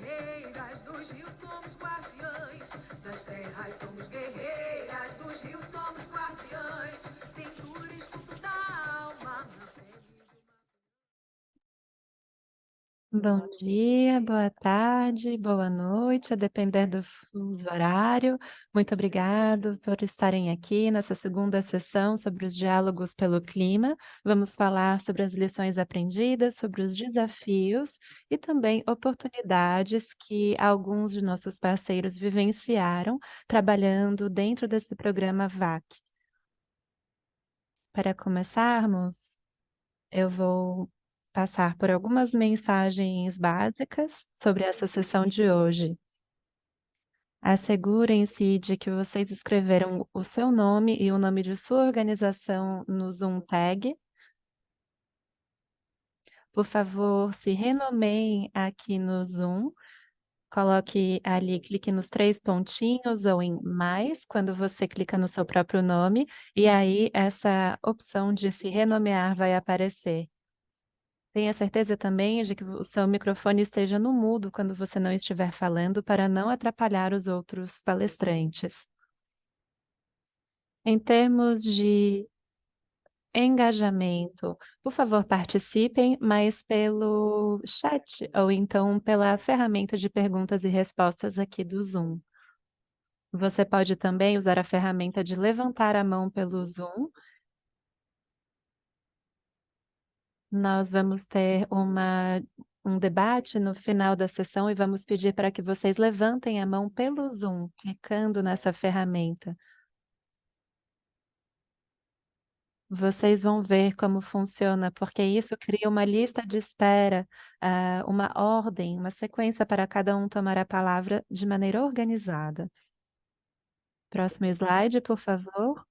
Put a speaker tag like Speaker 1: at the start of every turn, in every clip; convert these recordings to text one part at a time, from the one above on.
Speaker 1: guerreiras dos rios somos guardiães das terras, somos guerreiras dos rios somos guardiães. Pintura escudo da alma na pele de uma...
Speaker 2: Bom dia, boa tarde, boa noite, a depender do fuso horário. Muito obrigado por estarem aqui nessa segunda sessão sobre os diálogos pelo clima. Vamos falar sobre as lições aprendidas, sobre os desafios e também oportunidades que alguns de nossos parceiros vivenciaram trabalhando dentro desse programa VAC. Para começarmos, eu vou passar por algumas mensagens básicas sobre essa sessão de hoje. Assegurem-se de que vocês escreveram o seu nome e o nome de sua organização no Zoom Tag. Por favor, se renomeiem aqui no Zoom. Coloque ali, clique nos 3 pontinhos ou em mais, quando você clica no seu próprio nome, e aí essa opção de se renomear vai aparecer. Tenha certeza também de que o seu microfone esteja no mudo quando você não estiver falando, para não atrapalhar os outros palestrantes. Em termos de engajamento, por favor, participem, mas pelo chat ou então pela ferramenta de perguntas e respostas aqui do Zoom. Você pode também usar a ferramenta de levantar a mão pelo Zoom. Nós vamos ter um debate no final da sessão e vamos pedir para que vocês levantem a mão pelo Zoom, clicando nessa ferramenta. Vocês vão ver como funciona, porque isso cria uma lista de espera, uma ordem, uma sequência para cada um tomar a palavra de maneira organizada. Próximo slide, por favor.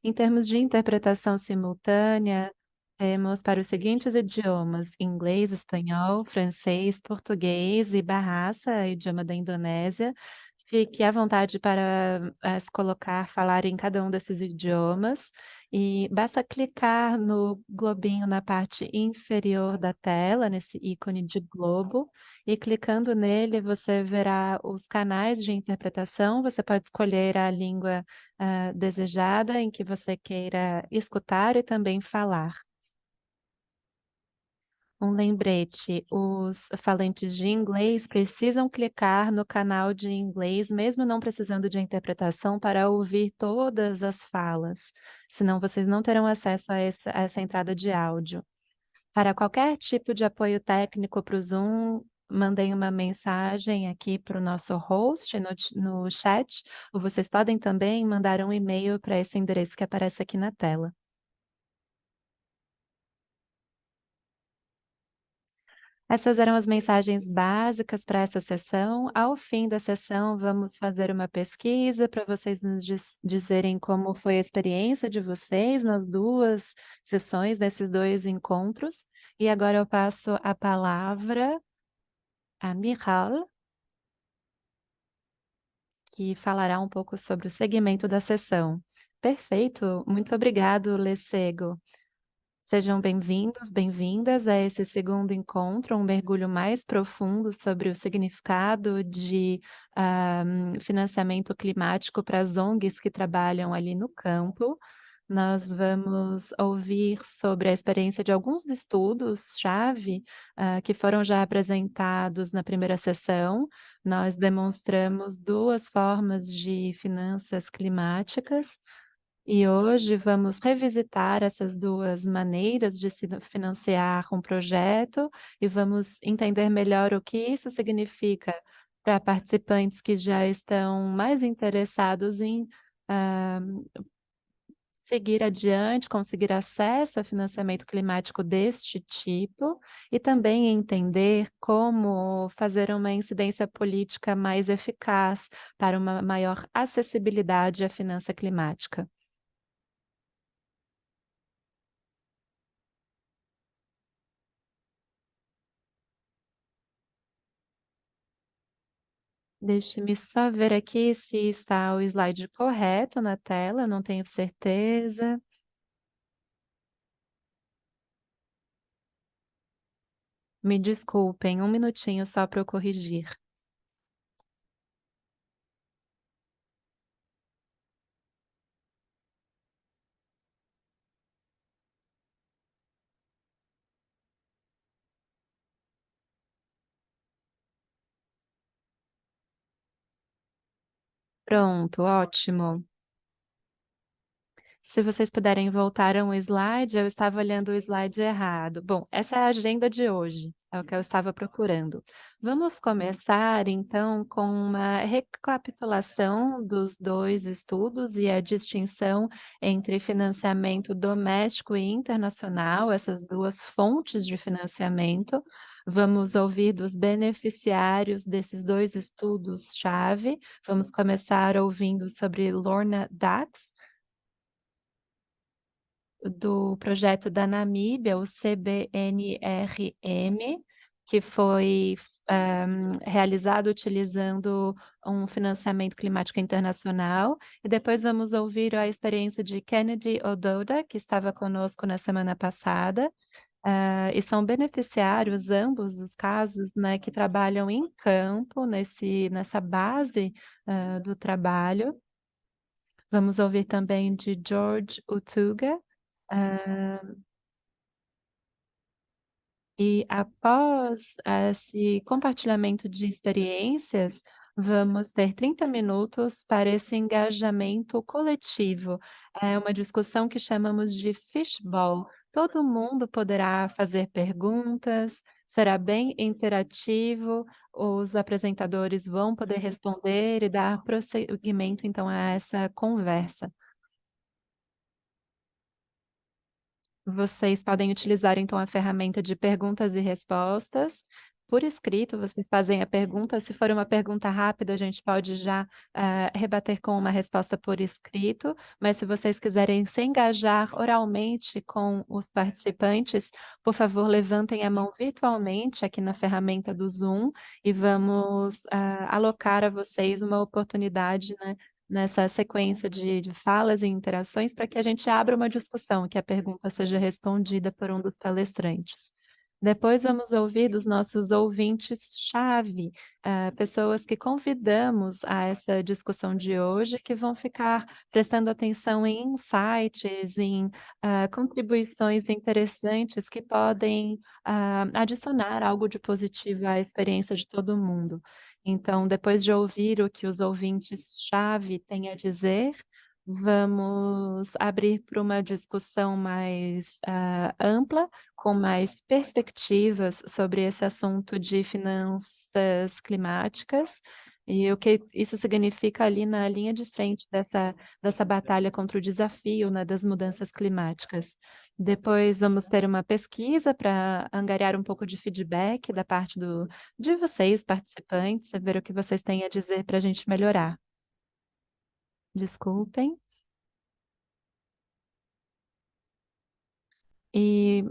Speaker 2: Em termos de interpretação simultânea, temos para os seguintes idiomas: inglês, espanhol, francês, português e Bahasa, idioma da Indonésia. Fique à vontade para, se colocar, falar em cada um desses idiomas, e basta clicar no globinho na parte inferior da tela, nesse ícone de globo, e clicando nele você verá os canais de interpretação. Você pode escolher a língua, desejada, em que você queira escutar e também falar. Um lembrete: os falantes de inglês precisam clicar no canal de inglês, mesmo não precisando de interpretação, para ouvir todas as falas, senão vocês não terão acesso a essa entrada de áudio. Para qualquer tipo de apoio técnico para o Zoom, mandem uma mensagem aqui para o nosso host no chat, ou vocês podem também mandar um e-mail para esse endereço que aparece aqui na tela. Essas eram as mensagens básicas para essa sessão. Ao fim da sessão, vamos fazer uma pesquisa para vocês nos dizerem como foi a experiência de vocês nas 2 sessões, nesses 2 encontros. E agora eu passo a palavra a Michal, que falará um pouco sobre o segmento da sessão. Perfeito, muito obrigado, Lessego. Sejam bem-vindos, bem-vindas a esse segundo encontro, um mergulho mais profundo sobre o significado de financiamento climático para as ONGs que trabalham ali no campo. Nós vamos ouvir sobre a experiência de alguns estudos-chave, que foram já apresentados na primeira sessão. Nós demonstramos 2 formas de finanças climáticas, e hoje vamos revisitar essas 2 maneiras de se financiar um projeto e vamos entender melhor o que isso significa para participantes que já estão mais interessados em, ah, seguir adiante, conseguir acesso a financiamento climático deste tipo, e também entender como fazer uma incidência política mais eficaz para uma maior acessibilidade à finança climática. Deixe-me só ver aqui se está o slide correto na tela, não tenho certeza. Me desculpem, um minutinho só para eu corrigir. Pronto, ótimo. Se vocês puderem voltar a um slide, eu estava olhando o slide errado. Bom, essa é a agenda de hoje, é o que eu estava procurando. Vamos começar, então, com uma recapitulação dos dois estudos e a distinção entre financiamento doméstico e internacional, essas duas fontes de financiamento. Vamos ouvir dos beneficiários desses dois estudos-chave. Vamos começar ouvindo sobre Lorna Dax, do projeto da Namíbia, o CBNRM, que foi realizado utilizando um financiamento climático internacional. E depois vamos ouvir a experiência de Kennedy Ododa, que estava conosco na semana passada. E são beneficiários, ambos os casos, né, que trabalham em campo, nessa base do trabalho. Vamos ouvir também de George Utuga, e após esse compartilhamento de experiências, vamos ter 30 minutos para esse engajamento coletivo. É uma discussão que chamamos de fishbowl. Todo mundo poderá fazer perguntas, será bem interativo, os apresentadores vão poder responder e dar prosseguimento, então, a essa conversa. Vocês podem utilizar, então, a ferramenta de perguntas e respostas. Por escrito, vocês fazem a pergunta. Se for uma pergunta rápida, a gente pode já rebater com uma resposta por escrito. Mas se vocês quiserem se engajar oralmente com os participantes, por favor, levantem a mão virtualmente aqui na ferramenta do Zoom e vamos alocar a vocês uma oportunidade, né, nessa sequência de falas e interações para que a gente abra uma discussão, que a pergunta seja respondida por um dos palestrantes. Depois vamos ouvir dos nossos ouvintes-chave, pessoas que convidamos a essa discussão de hoje, que vão ficar prestando atenção em insights, em contribuições interessantes que podem adicionar algo de positivo à experiência de todo mundo. Então, depois de ouvir o que os ouvintes-chave têm a dizer, vamos abrir para uma discussão mais ampla, com mais perspectivas sobre esse assunto de finanças climáticas e o que isso significa ali na linha de frente dessa batalha contra o desafio, né, das mudanças climáticas. Depois vamos ter uma pesquisa para angariar um pouco de feedback da parte de vocês, participantes, ver o que vocês têm a dizer para a gente melhorar. Desculpem. E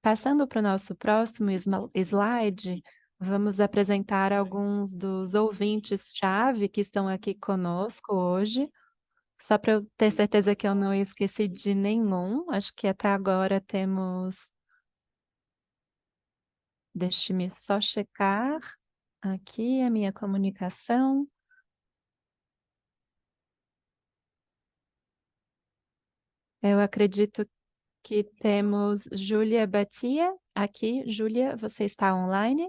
Speaker 2: passando para o nosso próximo slide, vamos apresentar alguns dos ouvintes-chave que estão aqui conosco hoje. Só para eu ter certeza que eu não esqueci de nenhum, acho que até agora temos. Deixe-me só checar aqui a minha comunicação. Eu acredito que temos Júlia Batia aqui. Júlia, você está online?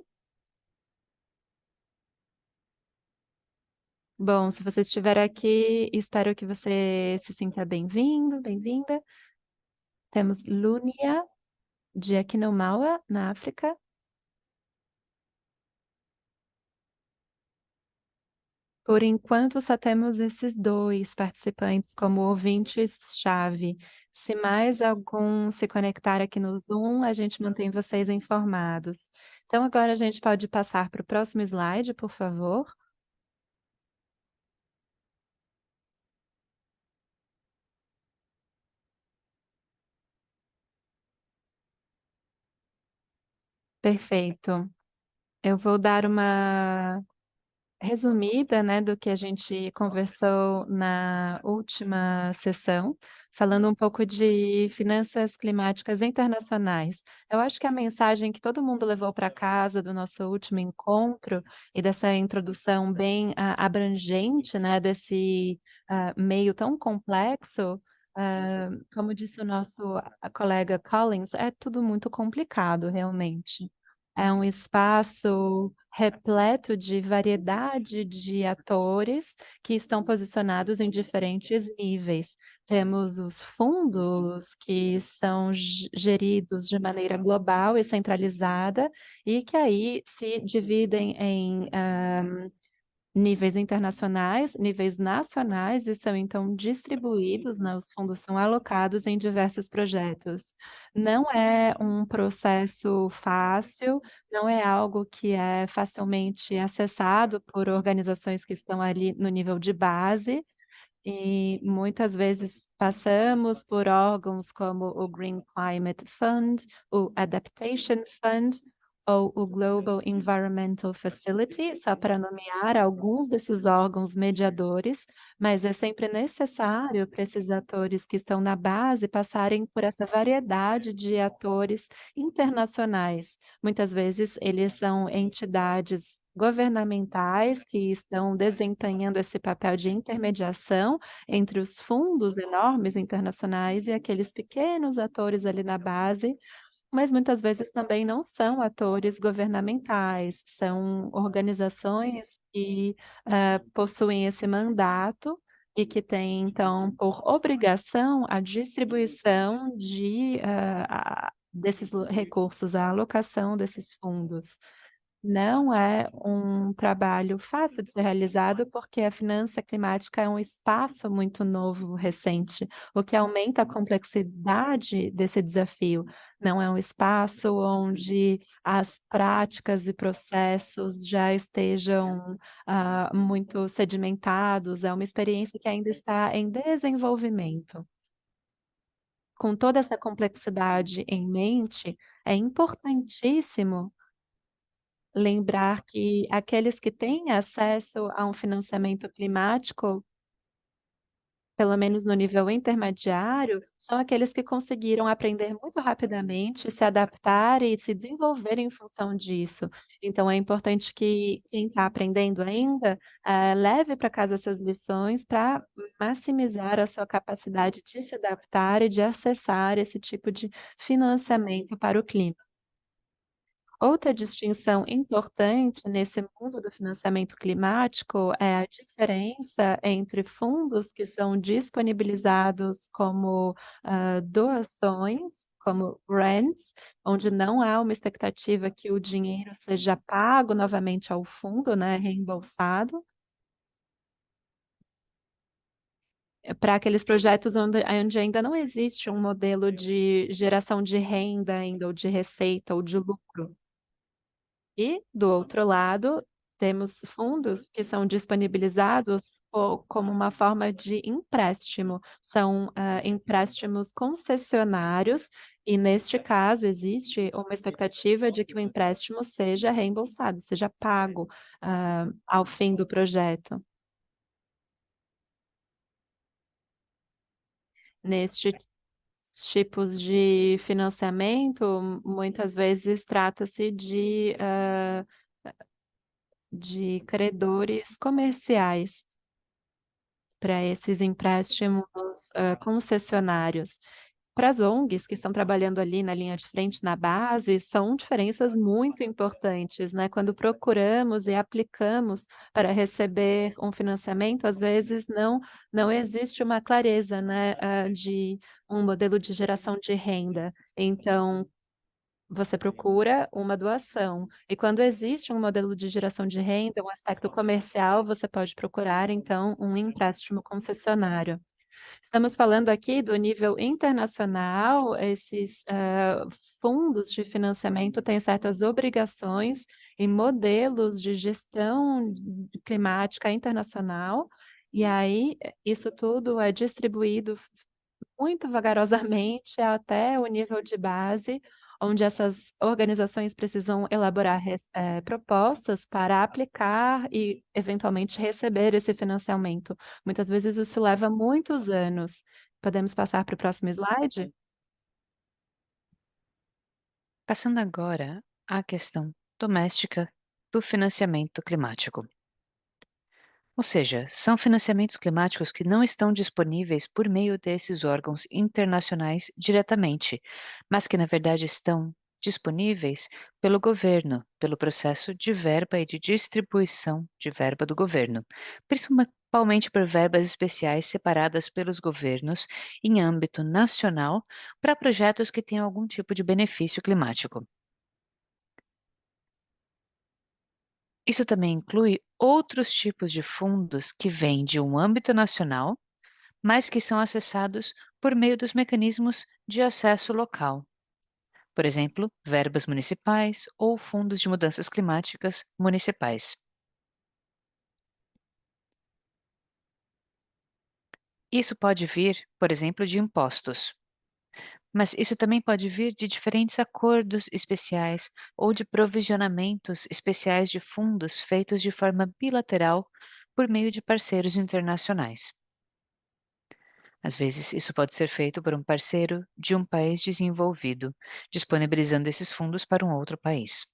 Speaker 2: Bom, se você estiver aqui, espero que você se sinta bem-vindo, bem-vinda. Temos Lúnia, de Aquinomaua, na África. Por enquanto, só temos esses dois participantes como ouvintes-chave. Se mais algum se conectar aqui no Zoom, a gente mantém vocês informados. Então, agora a gente pode passar para o próximo slide, por favor. Perfeito. Eu vou dar uma resumida, né, do que a gente conversou na última sessão, falando um pouco de finanças climáticas internacionais. Eu acho que a mensagem que todo mundo levou para casa do nosso último encontro e dessa introdução bem abrangente, né, desse meio tão complexo, como disse o nosso colega Collins, é tudo muito complicado, realmente. é um espaço repleto de variedade de atores que estão posicionados em diferentes níveis. Temos os fundos que são geridos de maneira global e centralizada, e que aí se dividem em níveis internacionais, níveis nacionais, e são então distribuídos, né, os fundos são alocados em diversos projetos. Não é um processo fácil, não é algo que é facilmente acessado por organizações que estão ali no nível de base, e muitas vezes passamos por órgãos como o Green Climate Fund, o Adaptation Fund ou o Global Environmental Facility, só para nomear alguns desses órgãos mediadores, mas é sempre necessário para esses atores que estão na base passarem por essa variedade de atores internacionais. Muitas vezes eles são entidades governamentais que estão desempenhando esse papel de intermediação entre os fundos enormes internacionais e aqueles pequenos atores ali na base, mas muitas vezes também não são atores governamentais, são organizações que possuem esse mandato e que têm, então, por obrigação, a distribuição desses recursos, a alocação desses fundos. Não é um trabalho fácil de ser realizado, porque a finança climática é um espaço muito novo, recente, o que aumenta a complexidade desse desafio. Não é um espaço onde as práticas e processos já estejam, muito sedimentados, é uma experiência que ainda está em desenvolvimento. Com toda essa complexidade em mente, é importantíssimo lembrar que aqueles que têm acesso a um financiamento climático, pelo menos no nível intermediário, são aqueles que conseguiram aprender muito rapidamente, se adaptar e se desenvolver em função disso. Então é importante que quem está aprendendo ainda, leve para casa essas lições para maximizar a sua capacidade de se adaptar e de acessar esse tipo de financiamento para o clima. Outra distinção importante nesse mundo do financiamento climático é a diferença entre fundos que são disponibilizados como, doações, como grants, onde não há uma expectativa que o dinheiro seja pago novamente ao fundo, né, reembolsado, para aqueles projetos onde ainda não existe um modelo de geração de renda ainda, ou de receita, ou de lucro. E, do outro lado, temos fundos que são disponibilizados como uma forma de empréstimo. São, empréstimos concessionários e, neste caso, existe uma expectativa de que o empréstimo seja reembolsado, seja pago, ao fim do projeto. Neste tipos de financiamento, muitas vezes trata-se de credores comerciais para esses empréstimos, concessionários. Para as ONGs que estão trabalhando ali na linha de frente, na base, são diferenças muito importantes, né. Quando procuramos e aplicamos para receber um financiamento, às vezes não existe uma clareza, né, de um modelo de geração de renda. Então, você procura uma doação. E quando existe um modelo de geração de renda, um aspecto comercial, você pode procurar, então, um empréstimo concessionário. Estamos falando aqui do nível internacional, esses, fundos de financiamento têm certas obrigações e modelos de gestão climática internacional, e aí, isso tudo é distribuído muito vagarosamente até o nível de base, onde essas organizações precisam elaborar propostas para aplicar e, eventualmente, receber esse financiamento. Muitas vezes isso leva muitos anos. Podemos passar para o próximo slide?
Speaker 3: Passando agora à questão doméstica do financiamento climático. Ou seja, são financiamentos climáticos que não estão disponíveis por meio desses órgãos internacionais diretamente, mas que na verdade estão disponíveis pelo governo, pelo processo de verba e de distribuição de verba do governo, principalmente por verbas especiais separadas pelos governos em âmbito nacional para projetos que tenham algum tipo de benefício climático. Isso também inclui outros tipos de fundos que vêm de um âmbito nacional, mas que são acessados por meio dos mecanismos de acesso local. Por exemplo, verbas municipais ou fundos de mudanças climáticas municipais. Isso pode vir, por exemplo, de impostos, mas isso também pode vir de diferentes acordos especiais ou de provisionamentos especiais de fundos feitos de forma bilateral por meio de parceiros internacionais. Às vezes, isso pode ser feito por um parceiro de um país desenvolvido, disponibilizando esses fundos para um outro país.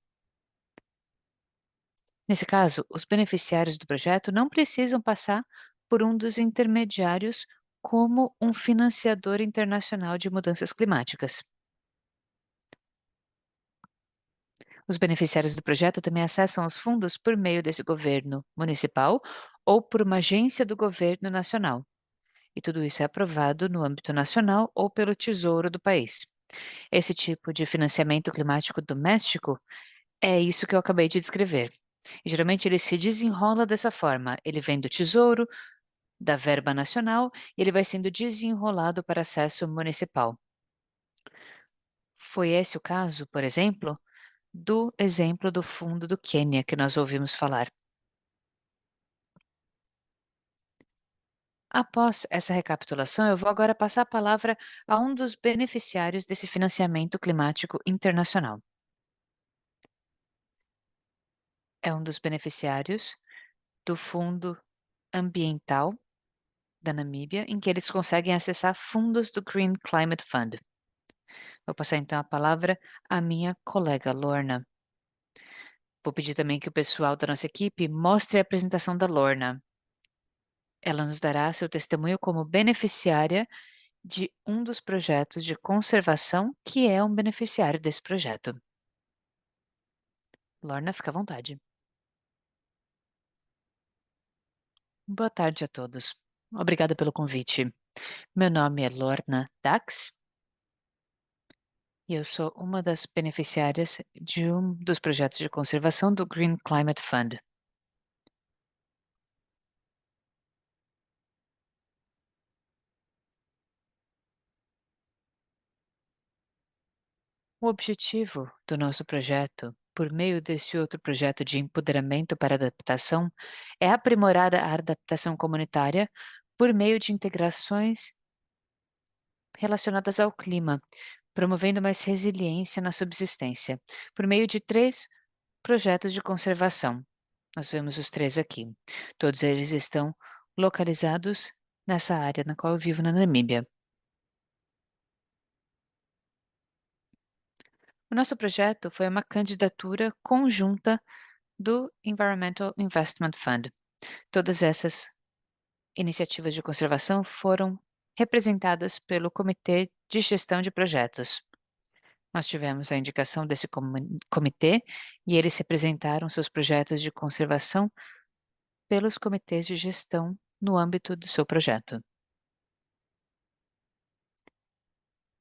Speaker 3: Nesse caso, os beneficiários do projeto não precisam passar por um dos intermediários, como um financiador internacional de mudanças climáticas. Os beneficiários do projeto também acessam os fundos por meio desse governo municipal ou por uma agência do governo nacional. E tudo isso é aprovado no âmbito nacional ou pelo Tesouro do país. Esse tipo de financiamento climático doméstico é isso que eu acabei de descrever. E, geralmente ele se desenrola dessa forma: ele vem do Tesouro, da verba nacional, e ele vai sendo desenrolado para acesso municipal. Foi esse o caso, por exemplo do fundo do Quênia que nós ouvimos falar. Após essa recapitulação, eu vou agora passar a palavra a um dos beneficiários desse financiamento climático internacional. É um dos beneficiários do Fundo Ambiental da Namíbia, em que eles conseguem acessar fundos do Green Climate Fund. Vou passar então a palavra à minha colega Lorna. Vou pedir também que o pessoal da nossa equipe mostre a apresentação da Lorna. Ela nos dará seu testemunho como beneficiária de um dos projetos de conservação que é um beneficiário desse projeto. Lorna, fica à vontade. Boa tarde a todos. Obrigada pelo convite. Meu nome é Lorna Dax e eu sou uma das beneficiárias de um dos projetos de conservação do Green Climate Fund. O objetivo do nosso projeto, por meio desse outro projeto de empoderamento para adaptação, é aprimorar a adaptação comunitária por meio de integrações relacionadas ao clima, promovendo mais resiliência na subsistência, por meio de 3 projetos de conservação. Nós vemos os 3 aqui. Todos eles estão localizados nessa área na qual eu vivo na Namíbia. O nosso projeto foi uma candidatura conjunta do Environmental Investment Fund. Todas essas iniciativas de conservação foram representadas pelo Comitê de Gestão de Projetos. Nós tivemos a indicação desse comitê e eles representaram seus projetos de conservação pelos comitês de gestão no âmbito do seu projeto.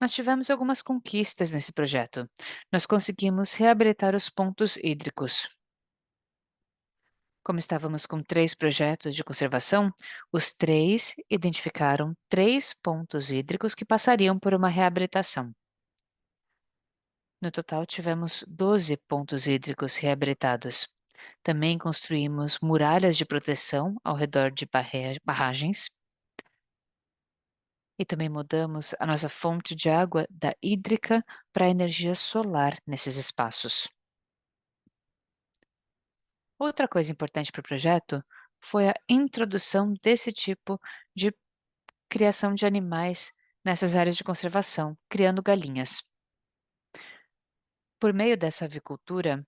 Speaker 3: Nós tivemos algumas conquistas nesse projeto. Nós conseguimos reabilitar os pontos hídricos. Como estávamos com 3 projetos de conservação, os 3 identificaram 3 pontos hídricos que passariam por uma reabilitação. No total, tivemos 12 pontos hídricos reabilitados. Também construímos muralhas de proteção ao redor de barragens. E também mudamos a nossa fonte de água da hídrica para a energia solar nesses espaços. Outra coisa importante para o projeto foi a introdução desse tipo de criação de animais nessas áreas de conservação, criando galinhas. Por meio dessa avicultura,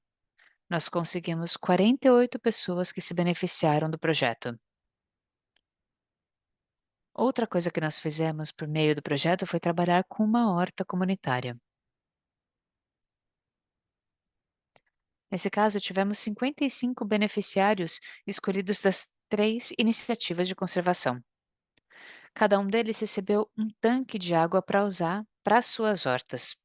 Speaker 3: nós conseguimos 48 pessoas que se beneficiaram do projeto. Outra coisa que nós fizemos por meio do projeto foi trabalhar com uma horta comunitária. Nesse caso, tivemos 55 beneficiários escolhidos das 3 iniciativas de conservação. Cada um deles recebeu um tanque de água para usar para suas hortas.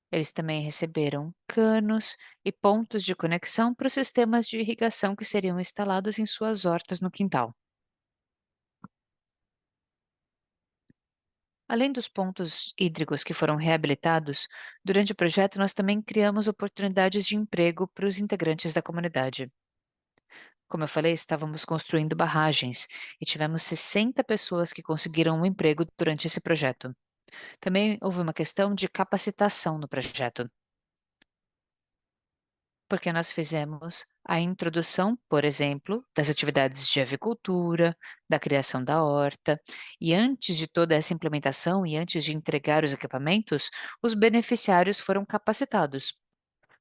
Speaker 3: Eles também receberam canos e pontos de conexão para os sistemas de irrigação que seriam instalados em suas hortas no quintal. Além dos pontos hídricos que foram reabilitados, durante o projeto nós também criamos oportunidades de emprego para os integrantes da comunidade. Como eu falei, estávamos construindo barragens e tivemos 60 pessoas que conseguiram um emprego durante esse projeto. Também houve uma questão de capacitação no projeto, porque nós fizemos a introdução, por exemplo, das atividades de avicultura, da criação da horta, e antes de toda essa implementação e antes de entregar os equipamentos, os beneficiários foram capacitados.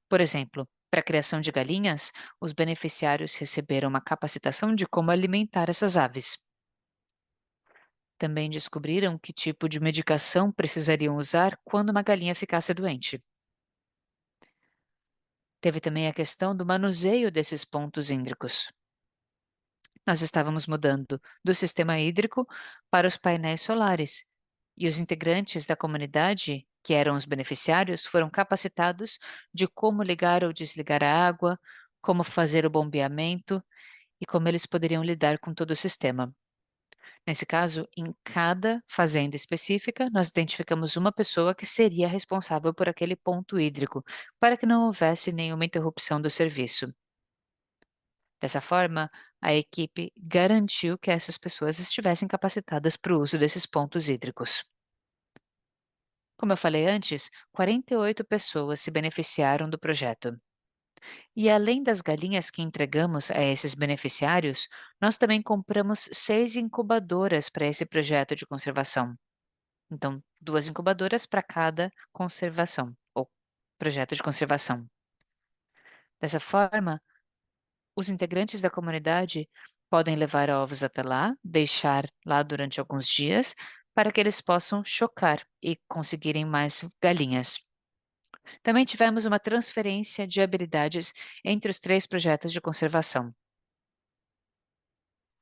Speaker 3: Por exemplo, para a criação de galinhas, os beneficiários receberam uma capacitação de como alimentar essas aves. Também descobriram que tipo de medicação precisariam usar quando uma galinha ficasse doente. Teve também a questão do manuseio desses pontos hídricos. Nós estávamos mudando do sistema hídrico para os painéis solares, e os integrantes da comunidade, que eram os beneficiários, foram capacitados de como ligar ou desligar a água, como fazer o bombeamento e como eles poderiam lidar com todo o sistema. Nesse caso, em cada fazenda específica, nós identificamos uma pessoa que seria responsável por aquele ponto hídrico, para que não houvesse nenhuma interrupção do serviço. Dessa forma, a equipe garantiu que essas pessoas estivessem capacitadas para o uso desses pontos hídricos. Como eu falei antes, 48 pessoas se beneficiaram do projeto. E além das galinhas que entregamos a esses beneficiários, nós também compramos 6 incubadoras para esse projeto de conservação. Então, 2 incubadoras para cada conservação ou projeto de conservação. Dessa forma, os integrantes da comunidade podem levar ovos até lá, deixar lá durante alguns dias, para que eles possam chocar e conseguirem mais galinhas. Também tivemos uma transferência de habilidades entre os 3 projetos de conservação.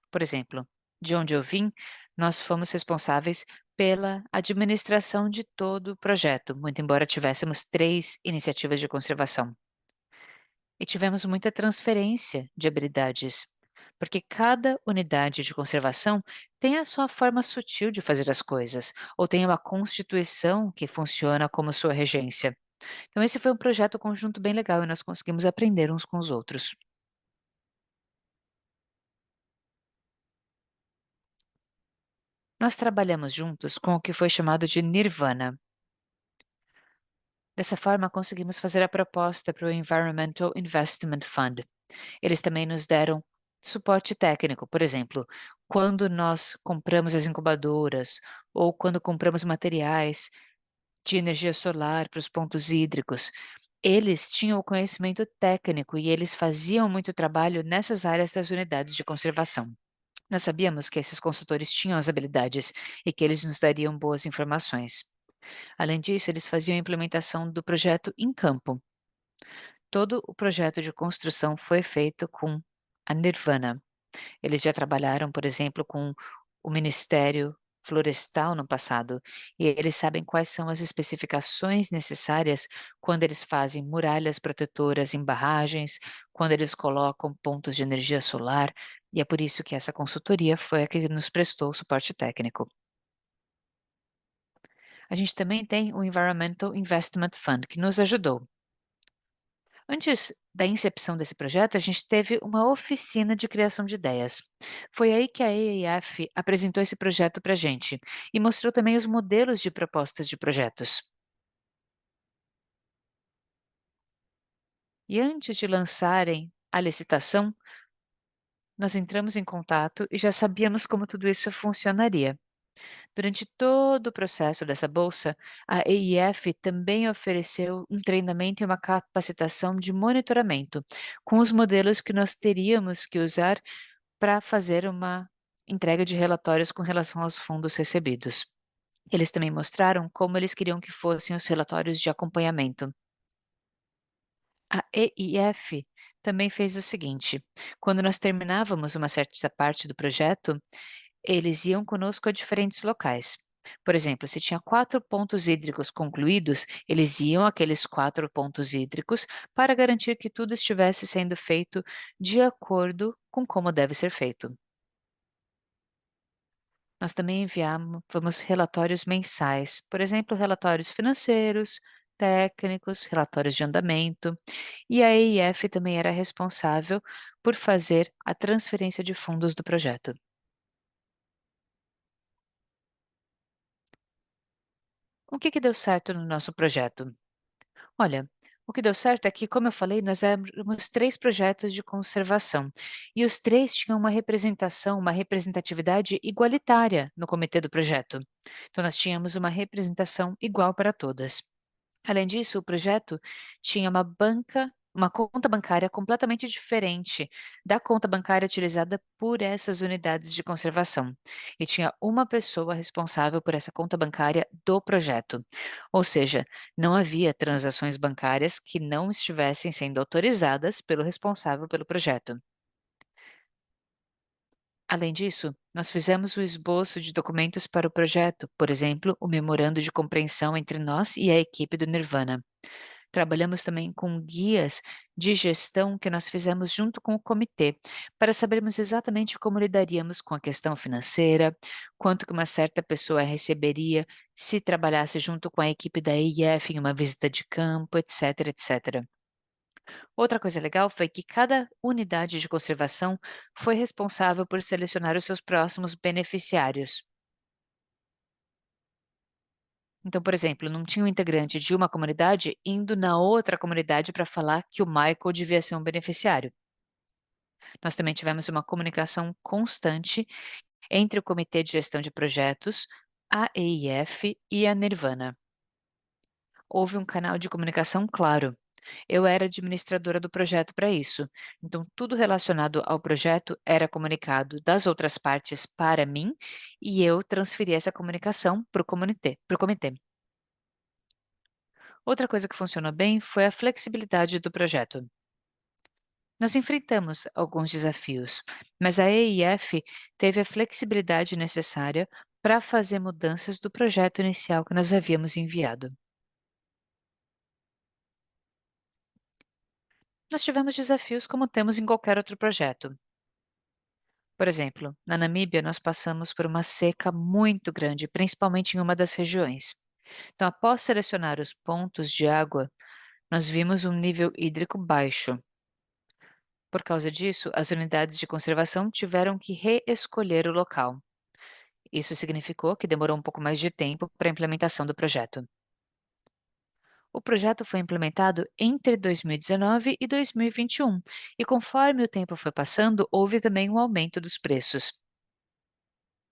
Speaker 3: Por exemplo, de onde eu vim, nós fomos responsáveis pela administração de todo o projeto, muito embora tivéssemos 3 iniciativas de conservação. E tivemos muita transferência de habilidades, porque cada unidade de conservação tem a sua forma sutil de fazer as coisas, ou tem uma constituição que funciona como sua regência. Então, esse foi um projeto conjunto bem legal e nós conseguimos aprender uns com os outros. Nós trabalhamos juntos com o que foi chamado de Nirvana. Dessa forma, conseguimos fazer a proposta para o Environmental Investment Fund. Eles também nos deram suporte técnico, por exemplo, quando nós compramos as incubadoras ou quando compramos materiais de energia solar para os pontos hídricos. Eles tinham o conhecimento técnico e eles faziam muito trabalho nessas áreas das unidades de conservação. Nós sabíamos que esses consultores tinham as habilidades e que eles nos dariam boas informações. Além disso, eles faziam a implementação do projeto em campo. Todo o projeto de construção foi feito com a Nirvana. Eles já trabalharam, por exemplo, com o Ministério Florestal no passado, e eles sabem quais são as especificações necessárias quando eles fazem muralhas protetoras em barragens, quando eles colocam pontos de energia solar, e é por isso que essa consultoria foi a que nos prestou o suporte técnico. A gente também tem o Environmental Investment Fund, que nos ajudou. Antes da incepção desse projeto, a gente teve uma oficina de criação de ideias. Foi aí que a EAF apresentou esse projeto para a gente e mostrou também os modelos de propostas de projetos. E antes de lançarem a licitação, nós entramos em contato e já sabíamos como tudo isso funcionaria. Durante todo o processo dessa bolsa, a EIF também ofereceu um treinamento e uma capacitação de monitoramento, com os modelos que nós teríamos que usar para fazer uma entrega de relatórios com relação aos fundos recebidos. Eles também mostraram como eles queriam que fossem os relatórios de acompanhamento. A EIF também fez o seguinte: quando nós terminávamos uma certa parte do projeto, eles iam conosco a diferentes locais. Por exemplo, se tinha 4 pontos hídricos concluídos, eles iam àqueles 4 pontos hídricos para garantir que tudo estivesse sendo feito de acordo com como deve ser feito. Nós também enviávamos relatórios mensais, por exemplo, relatórios financeiros, técnicos, relatórios de andamento, e a EIF também era responsável por fazer a transferência de fundos do projeto. O que deu certo no nosso projeto? Olha, o que deu certo é que, como eu falei, nós éramos 3 projetos de conservação e os 3 tinham uma representatividade igualitária no comitê do projeto. Então, nós tínhamos uma representação igual para todas. Além disso, o projeto tinha uma conta bancária completamente diferente da conta bancária utilizada por essas unidades de conservação. E tinha uma pessoa responsável por essa conta bancária do projeto. Ou seja, não havia transações bancárias que não estivessem sendo autorizadas pelo responsável pelo projeto. Além disso, nós fizemos o esboço de documentos para o projeto, por exemplo, o memorando de compreensão entre nós e a equipe do Nirvana. Trabalhamos também com guias de gestão que nós fizemos junto com o comitê, para sabermos exatamente como lidaríamos com a questão financeira, quanto que uma certa pessoa receberia se trabalhasse junto com a equipe da EIF em uma visita de campo, etc, etc. Outra coisa legal foi que cada unidade de conservação foi responsável por selecionar os seus próximos beneficiários. Então, por exemplo, não tinha um integrante de uma comunidade indo na outra comunidade para falar que o Michael devia ser um beneficiário. Nós também tivemos uma comunicação constante entre o Comitê de Gestão de Projetos, a EIF e a Nirvana. Houve um canal de comunicação claro. Eu era administradora do projeto para isso, então tudo relacionado ao projeto era comunicado das outras partes para mim e eu transferi essa comunicação para o comitê. Outra coisa que funcionou bem foi a flexibilidade do projeto. Nós enfrentamos alguns desafios, mas a EIF teve a flexibilidade necessária para fazer mudanças do projeto inicial que nós havíamos enviado. Nós tivemos desafios como temos em qualquer outro projeto. Por exemplo, na Namíbia, nós passamos por uma seca muito grande, principalmente em uma das regiões. Então, após selecionar os pontos de água, nós vimos um nível hídrico baixo. Por causa disso, as unidades de conservação tiveram que reescolher o local. Isso significou que demorou um pouco mais de tempo para a implementação do projeto. O projeto foi implementado entre 2019 e 2021, e conforme o tempo foi passando, houve também um aumento dos preços.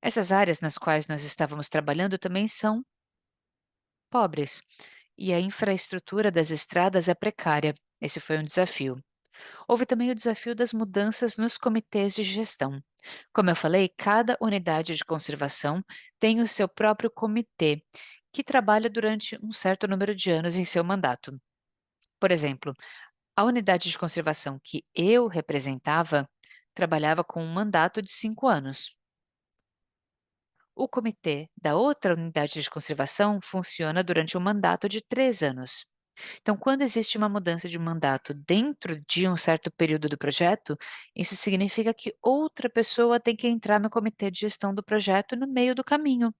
Speaker 3: Essas áreas nas quais nós estávamos trabalhando também são pobres, e a infraestrutura das estradas é precária. Esse foi um desafio. Houve também o desafio das mudanças nos comitês de gestão. Como eu falei, cada unidade de conservação tem o seu próprio comitê, que trabalha durante um certo número de anos em seu mandato. Por exemplo, a unidade de conservação que eu representava trabalhava com um mandato de 5 anos. O comitê da outra unidade de conservação funciona durante um mandato de 3 anos. Então, quando existe uma mudança de mandato dentro de um certo período do projeto, isso significa que outra pessoa tem que entrar no comitê de gestão do projeto no meio do caminho.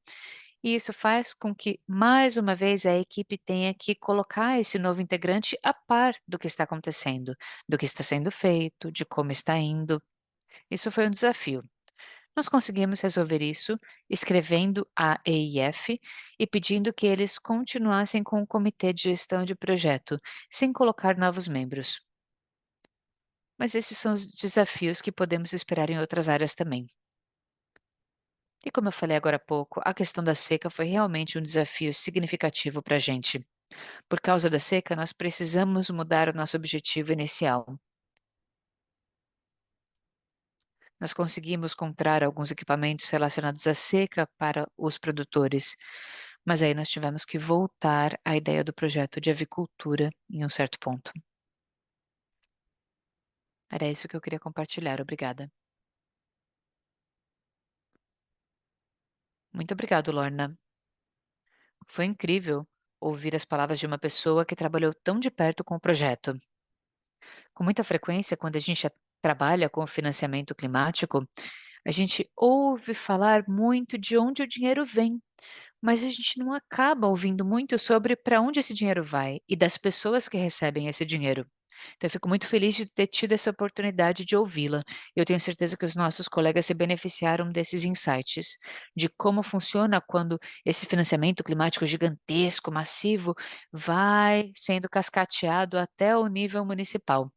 Speaker 3: E isso faz com que, mais uma vez, a equipe tenha que colocar esse novo integrante a par do que está acontecendo, do que está sendo feito, de como está indo. Isso foi um desafio. Nós conseguimos resolver isso escrevendo à EIF e pedindo que eles continuassem com o comitê de gestão de projeto, sem colocar novos membros. Mas esses são os desafios que podemos esperar em outras áreas também. E como eu falei agora há pouco, a questão da seca foi realmente um desafio significativo para a gente. Por causa da seca, nós precisamos mudar o nosso objetivo inicial. Nós conseguimos comprar alguns equipamentos relacionados à seca para os produtores, mas aí nós tivemos que voltar à ideia do projeto de avicultura em um certo ponto. Era isso que eu queria compartilhar. Obrigada. Muito obrigado, Lorna. Foi incrível ouvir as palavras de uma pessoa que trabalhou tão de perto com o projeto. Com muita frequência, quando a gente trabalha com o financiamento climático, a gente ouve falar muito de onde o dinheiro vem, mas a gente não acaba ouvindo muito sobre para onde esse dinheiro vai e das pessoas que recebem esse dinheiro. Então, eu fico muito feliz de ter tido essa oportunidade de ouvi-la. Eu tenho certeza que os nossos colegas se beneficiaram desses insights, de como funciona quando esse financiamento climático gigantesco, massivo, vai sendo cascateado até o nível municipal.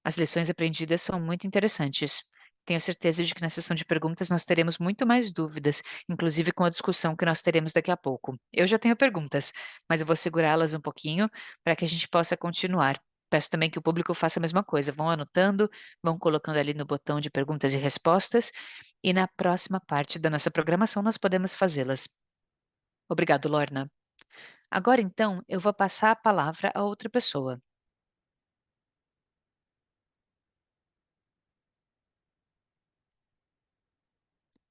Speaker 3: As lições aprendidas são muito interessantes. Tenho certeza de que na sessão de perguntas nós teremos muito mais dúvidas, inclusive com a discussão que nós teremos daqui a pouco. Eu já tenho perguntas, mas eu vou segurá-las um pouquinho para que a gente possa continuar. Peço também que o público faça a mesma coisa. Vão anotando, vão colocando ali no botão de perguntas e respostas, e na próxima parte da nossa programação nós podemos fazê-las. Obrigado, Lorna. Agora então eu vou passar a palavra a outra pessoa.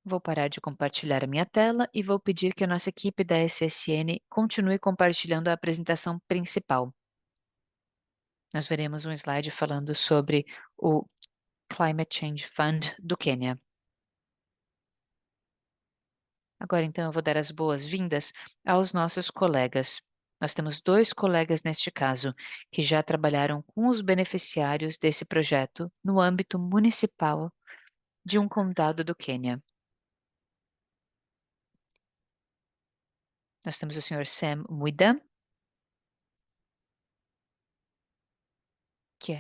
Speaker 3: Vou parar de compartilhar a minha tela e vou pedir que a nossa equipe da SSN continue compartilhando a apresentação principal. Nós veremos um slide falando sobre o Climate Change Fund do Quênia. Agora, então, eu vou dar as boas-vindas aos nossos colegas. Nós temos 2 colegas neste caso, que já trabalharam com os beneficiários desse projeto no âmbito municipal de um condado do Quênia. Nós temos o Sr. Sam Muida, que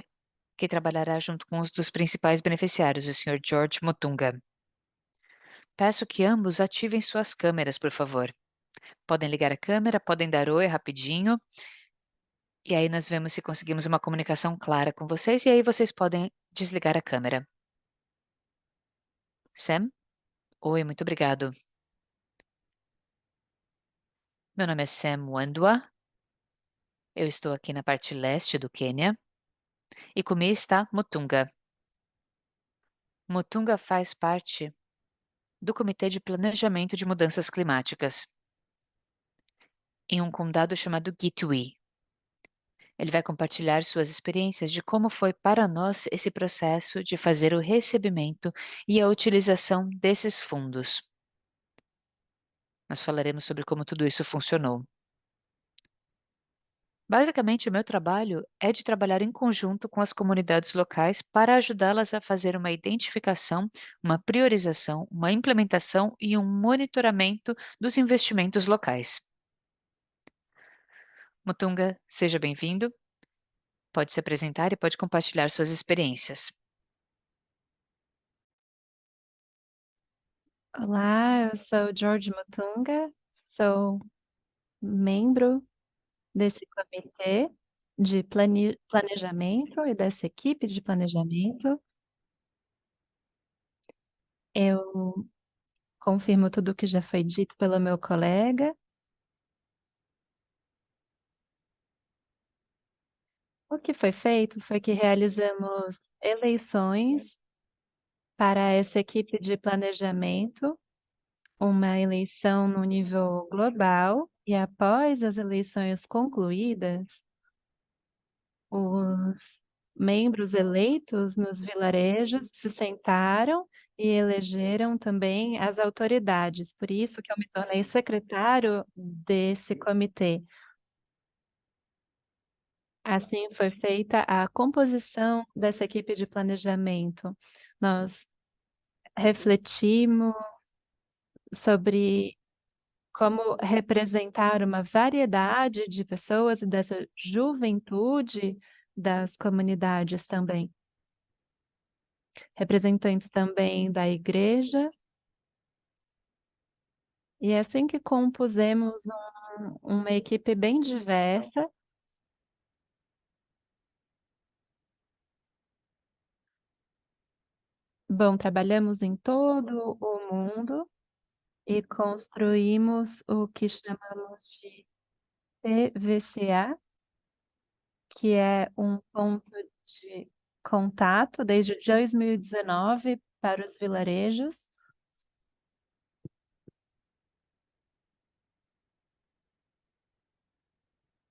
Speaker 3: que trabalhará junto com um dos principais beneficiários, o Sr. George Motunga. Peço que ambos ativem suas câmeras, por favor. Podem ligar a câmera, podem dar oi rapidinho, e aí nós vemos se conseguimos uma comunicação clara com vocês, e aí vocês podem desligar a câmera. Sam? Oi, muito obrigado. Meu nome é Sam Wandua. Eu estou aqui na parte leste do Quênia. E comigo está Motunga. Motunga faz parte do Comitê de Planejamento de Mudanças Climáticas em um condado chamado Gitwe. Ele vai compartilhar suas experiências de como foi para nós esse processo de fazer o recebimento e a utilização desses fundos. Nós falaremos sobre como tudo isso funcionou. Basicamente, o meu trabalho é de trabalhar em conjunto com as comunidades locais para ajudá-las a fazer uma identificação, uma priorização, uma implementação e um monitoramento dos investimentos locais. Mutunga, seja bem-vindo. Pode se apresentar e pode compartilhar suas experiências.
Speaker 2: Olá, eu sou George Mutunga, sou membro desse comitê de planejamento e dessa equipe de planejamento. Eu confirmo tudo o que já foi dito pelo meu colega. O que foi feito foi que realizamos eleições para essa equipe de planejamento, uma eleição no nível global, e após as eleições concluídas, os membros eleitos nos vilarejos se sentaram e elegeram também as autoridades. Por isso que eu me tornei secretário desse comitê. Assim foi feita a composição dessa equipe de planejamento. Nós refletimos sobre como representar uma variedade de pessoas e dessa juventude das comunidades também. Representantes também da igreja. E é assim que compusemos uma equipe bem diversa. Bom, trabalhamos em todo o mundo e construímos o que chamamos de PVCA, que é um ponto de contato desde 2019 para os vilarejos.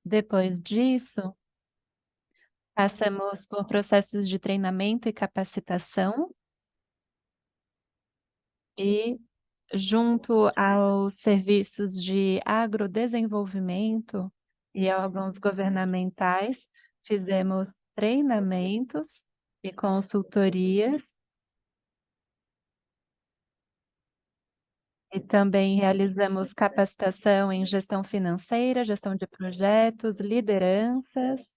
Speaker 2: Depois disso, passamos por processos de treinamento e capacitação e, junto aos serviços de agrodesenvolvimento e órgãos governamentais, fizemos treinamentos e consultorias e também realizamos capacitação em gestão financeira, gestão de projetos, lideranças.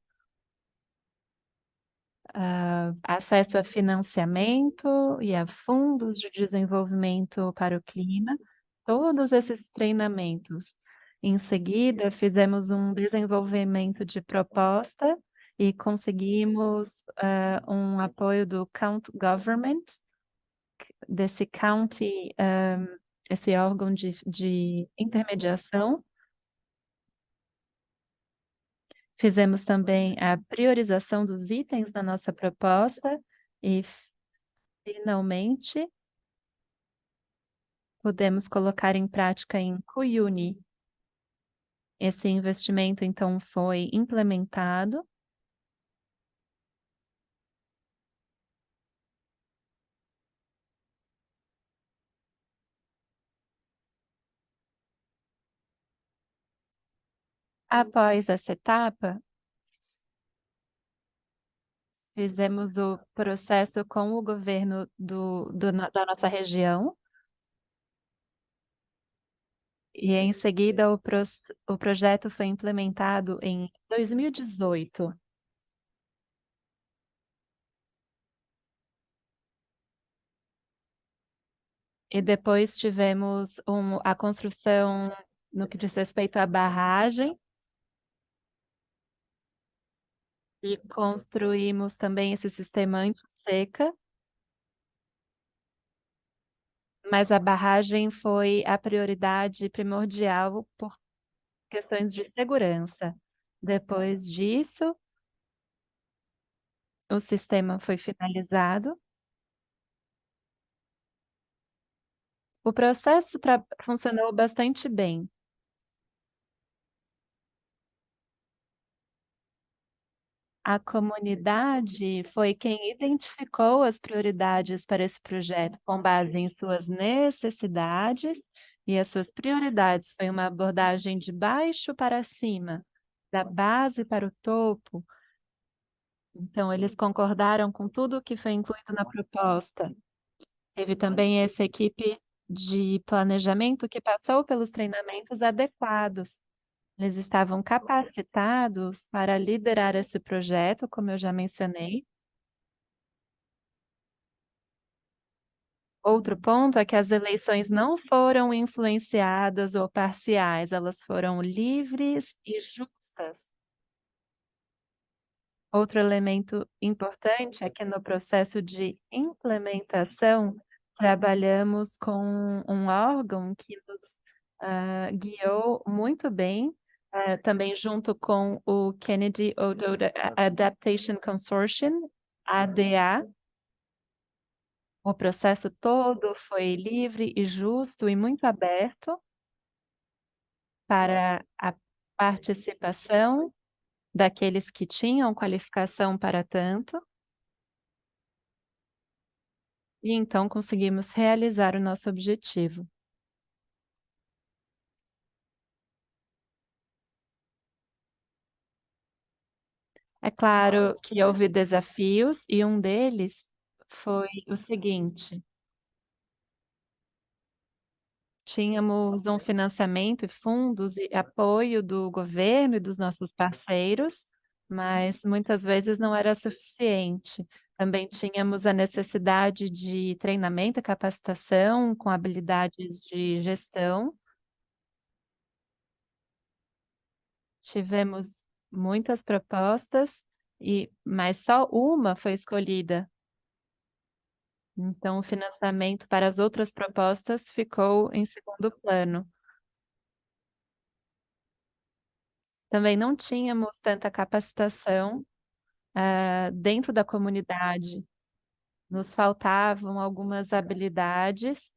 Speaker 2: Acesso a financiamento e a fundos de desenvolvimento para o clima, todos esses treinamentos. Em seguida, fizemos um desenvolvimento de proposta e conseguimos, um apoio do County Government, desse county, esse órgão de intermediação. Fizemos também a priorização dos itens da nossa proposta e, finalmente, podemos colocar em prática em Cuyuni. Esse investimento, então, foi implementado. Após essa etapa, fizemos o processo com o governo da nossa região e, em seguida, o projeto foi implementado em 2018. E depois tivemos a construção no que diz respeito à barragem e construímos também esse sistema anti-seca, mas a barragem foi a prioridade primordial por questões de segurança. Depois disso, o sistema foi finalizado. O processo funcionou bastante bem. A comunidade foi quem identificou as prioridades para esse projeto com base em suas necessidades e as suas prioridades. Foi uma abordagem de baixo para cima, da base para o topo. Então, eles concordaram com tudo que foi incluído na proposta. Teve também essa equipe de planejamento que passou pelos treinamentos adequados. Eles estavam capacitados para liderar esse projeto, como eu já mencionei. Outro ponto é que as eleições não foram influenciadas ou parciais, elas foram livres e justas. Outro elemento importante é que no processo de implementação, trabalhamos com um órgão que nos guiou muito bem, também junto com o Kennedy Adaptation Consortium, ADA. O processo todo foi livre e justo e muito aberto para a participação daqueles que tinham qualificação para tanto, e então conseguimos realizar o nosso objetivo. É claro que houve desafios e um deles foi o seguinte: tínhamos um financiamento e fundos e apoio do governo e dos nossos parceiros, mas muitas vezes não era suficiente. Também tínhamos a necessidade de treinamento e capacitação com habilidades de gestão. Tivemos muitas propostas mas só uma foi escolhida. Então, o financiamento para as outras propostas ficou em segundo plano. Também não tínhamos tanta capacitação dentro da comunidade. Nos faltavam algumas habilidades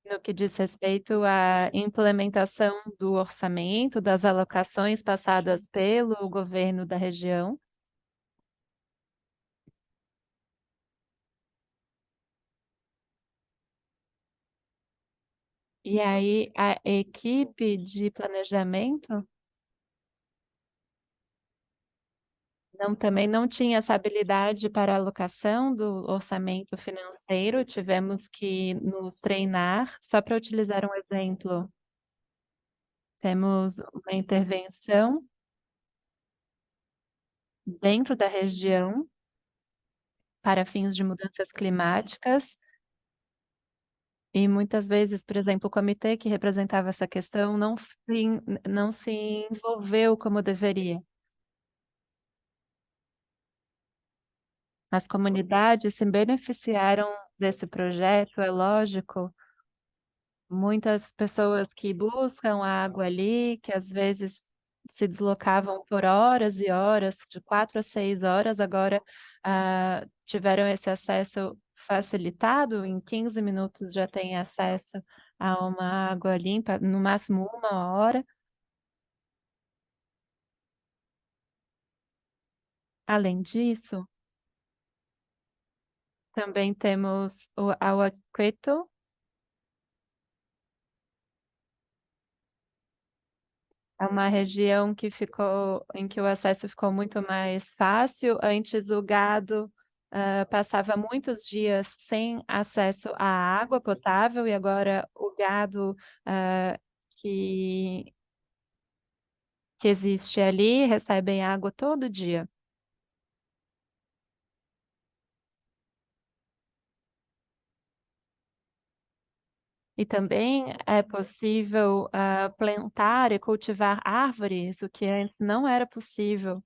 Speaker 2: no que diz respeito à implementação do orçamento, das alocações passadas pelo governo da região. E aí a equipe de planejamento também não tinha essa habilidade para a alocação do orçamento financeiro, tivemos que nos treinar. Só para utilizar um exemplo, temos uma intervenção dentro da região para fins de mudanças climáticas, e muitas vezes, por exemplo, o comitê que representava essa questão não se envolveu como deveria. As comunidades se beneficiaram desse projeto, é lógico. Muitas pessoas que buscam água ali, que às vezes se deslocavam por horas e horas, de 4 a 6 horas, agora tiveram esse acesso facilitado, em 15 minutos já têm acesso a uma água limpa, no máximo 1 hora. Além disso, também temos o Auaqueto. É uma região em que o acesso ficou muito mais fácil. Antes o gado passava muitos dias sem acesso à água potável, e agora o gado ah, que, que existe ali recebe água todo dia. E também é possível plantar e cultivar árvores, o que antes não era possível